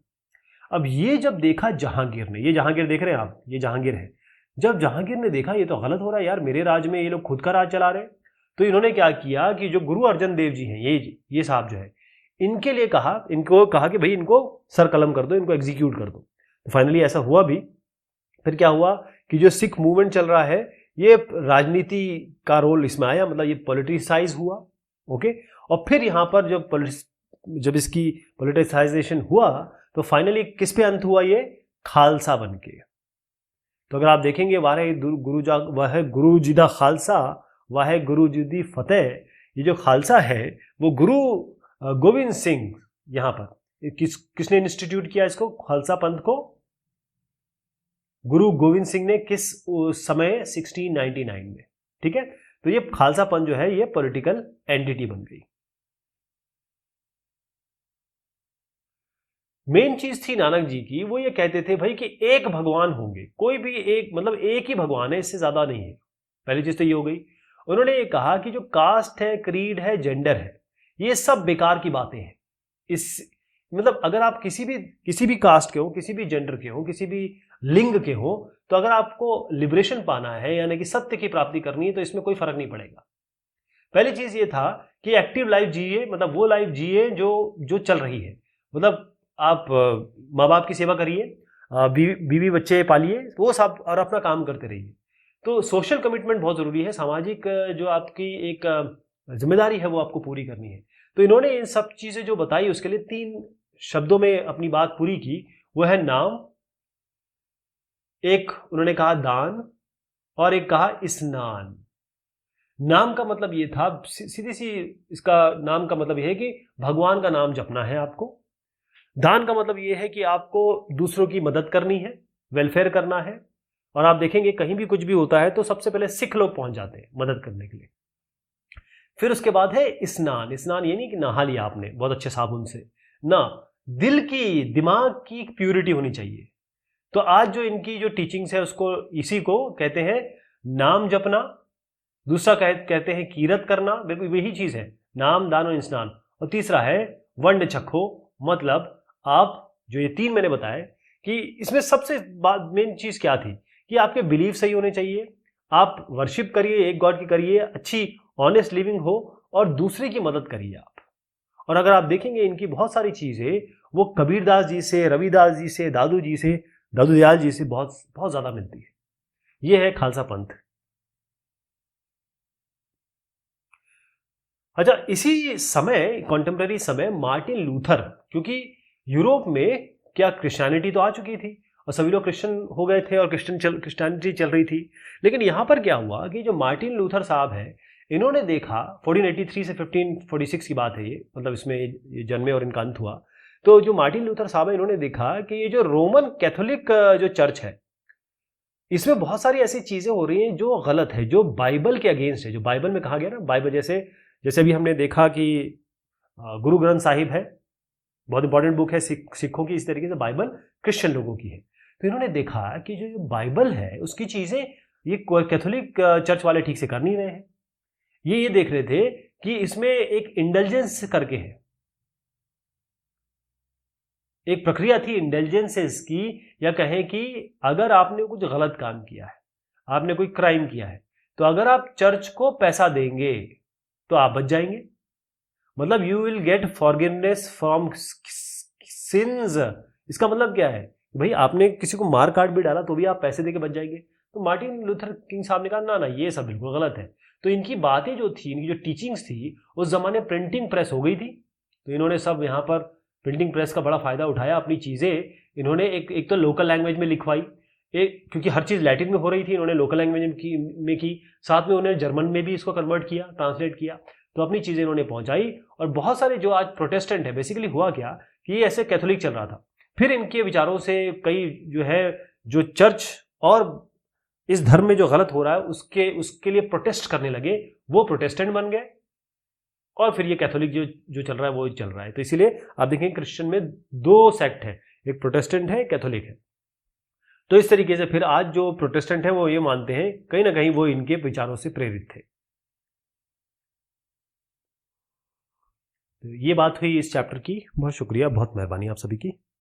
अब ये जब देखा जहांगीर ने, ये जहांगीर देख रहे हैं आप, ये जहांगीर है, जब जहांगीर ने देखा ये तो गलत हो रहा है यार, मेरे राज में ये लोग खुद का राज चला रहे हैं, तो इन्होंने क्या किया कि जो गुरु अर्जन देव जी हैं, ये साहब जो है, इनके लिए इनको कहा कि भाई इनको सर कलम कर दो, इनको एग्जीक्यूट कर दो। तो फाइनली ऐसा हुआ भी। फिर क्या हुआ कि जो सिख मूवमेंट चल रहा है, ये राजनीति का रोल इसमें आया, मतलब ये पॉलिटिसाइज हुआ। ओके। और फिर यहाँ पर जब इसकी पॉलिटिसाइजेशन हुआ, तो फाइनली किस पे अंत हुआ, ये खालसा बन के। तो अगर आप देखेंगे, वह गुरु जी दा खालसा, वह गुरु जी दी फतेह, ये जो खालसा है वो गुरु गोविंद सिंह, यहाँ पर किसने इंस्टीट्यूट किया इसको, खालसा पंथ को? गुरु गोविंद सिंह ने किस समय, 1699 में। ठीक है। तो ये खालसा पंथ जो है, ये पॉलिटिकल एंटिटी बन गई। मेन चीज थी नानक जी की, वो ये कहते थे भाई कि एक भगवान होंगे, कोई भी एक, मतलब एक ही भगवान है, इससे ज्यादा नहीं है। पहली चीज तो ये हो गई। उन्होंने ये कहा कि जो कास्ट है, क्रीड है, जेंडर है, ये सब बेकार की बातें हैं। मतलब अगर आप किसी भी कास्ट के हो, किसी भी जेंडर के हो, किसी भी लिंग के हो, तो अगर आपको लिबरेशन पाना है यानी कि सत्य की प्राप्ति करनी है तो इसमें कोई फर्क नहीं पड़ेगा। पहली चीज ये था कि एक्टिव लाइफ जिए, मतलब वो लाइफ जिए जो जो चल रही है। मतलब आप माँ बाप की सेवा करिए, बीवी बच्चे पालिए, वो सब, और अपना काम करते रहिए। तो सोशल कमिटमेंट बहुत जरूरी है, सामाजिक जो आपकी एक जिम्मेदारी है वो आपको पूरी करनी है। तो इन्होंने इन सब चीजें जो बताई उसके लिए 3 शब्दों में अपनी बात पूरी की। वो है नाम, एक उन्होंने कहा दान, और एक कहा स्नान। नाम का मतलब ये था, सीधी सी इसका नाम का मतलब ये है कि भगवान का नाम जपना है आपको। दान का मतलब ये है कि आपको दूसरों की मदद करनी है, वेलफेयर करना है। और आप देखेंगे कहीं भी कुछ भी होता है तो सबसे पहले सिख लोग पहुंच जाते हैं मदद करने के लिए। फिर उसके बाद है स्नान। स्नान ये नहीं कि नहा लिया आपने बहुत अच्छे साबुन से, ना, दिल की, दिमाग की प्यूरिटी होनी चाहिए। तो आज जो इनकी जो टीचिंग्स है उसको, इसी को कहते हैं नाम जपना। दूसरा कहते हैं कीरत करना, बिल्कुल यही चीज है, नाम, दान और स्नान। और तीसरा है वंड चखो, मतलब आप जो ये 3 मैंने बताए कि इसमें सबसे मेन चीज क्या थी कि आपके बिलीफ सही होने चाहिए, आप वर्शिप करिए, एक गॉड की करिए, अच्छी ऑनेस्ट लिविंग हो, और दूसरे की मदद करिए आप। और अगर आप देखेंगे इनकी बहुत सारी चीजें वो कबीरदास जी से, रविदास जी से, दादू जी से, दादू दयाल जी से बहुत बहुत ज्यादा मिलती है। ये है खालसा पंथ। अच्छा, इसी समय, कॉन्टेम्पररी समय, मार्टिन लूथर, क्योंकि यूरोप में क्या क्रिश्चियनिटी तो आ चुकी थी और सभी लोग क्रिश्चियन हो गए थे और क्रिश्चियनिटी चल रही थी। लेकिन यहां पर क्या हुआ कि जो मार्टिन लूथर साहब है, इन्होंने देखा, 1483 से 1546 की बात है ये, मतलब इसमें ये जन्मे और इनका अंत हुआ। तो जो मार्टिन लूथर साहब है, इन्होंने देखा कि ये जो रोमन कैथोलिक जो चर्च है, इसमें बहुत सारी ऐसी चीजें हो रही हैं जो गलत है, जो बाइबल के अगेंस्ट है। जो बाइबल में कहा गया ना, बाइबल जैसे जैसे भी हमने देखा कि गुरु ग्रंथ साहिब है, बहुत इंपॉर्टेंट बुक है सिखों की, इस तरीके से बाइबल क्रिश्चियन लोगों की है। तो इन्होंने देखा कि जो बाइबल है उसकी चीजें ये कैथोलिक चर्च वाले ठीक से कर नहीं रहे हैं। ये देख रहे थे कि इसमें एक इंटेलिजेंस करके है, एक प्रक्रिया थी इंटेलिजेंसेस की, या कहें कि अगर आपने कुछ गलत काम किया है, आपने कोई क्राइम किया है, तो अगर आप चर्च को पैसा देंगे तो आप बच जाएंगे। मतलब you will get forgiveness from since. इसका मतलब क्या है, भाई आपने किसी को मार काट भी डाला तो भी आप पैसे देके बच जाएंगे। तो मार्टिन लूथर किंग साहब ने कहा ना ना, ये सब बिल्कुल गलत है। तो इनकी बातें जो थी, इनकी जो टीचिंग्स थी, उस जमाने प्रिंटिंग प्रेस हो गई थी, तो इन्होंने सब यहाँ पर प्रिंटिंग प्रेस का बड़ा फायदा उठाया। अपनी चीजें इन्होंने एक तो लोकल लैंग्वेज में लिखवाई, एक क्योंकि हर चीज लैटिन में हो रही थी, इन्होंने लोकल लैंग्वेज की, साथ में उन्होंने जर्मन में भी इसको कन्वर्ट किया, ट्रांसलेट किया। तो अपनी चीजें इन्होंने पहुंचाई। और बहुत सारे जो आज प्रोटेस्टेंट है, बेसिकली हुआ क्या कि ये ऐसे कैथोलिक चल रहा था, फिर इनके विचारों से कई जो है, जो चर्च और इस धर्म में जो गलत हो रहा है उसके लिए प्रोटेस्ट करने लगे, वो प्रोटेस्टेंट बन गए। और फिर ये कैथोलिक जो जो चल रहा है वो चल रहा है। तो इसीलिए आप देखेंगे क्रिश्चियन में 2 सेक्ट है, एक प्रोटेस्टेंट है, कैथोलिक है। तो इस तरीके से फिर आज जो प्रोटेस्टेंट है वो ये मानते हैं कहीं ना कहीं वो इनके विचारों से प्रेरित थे। तो ये बात हुई इस चैप्टर की। बहुत शुक्रिया, बहुत मेहरबानी आप सभी की।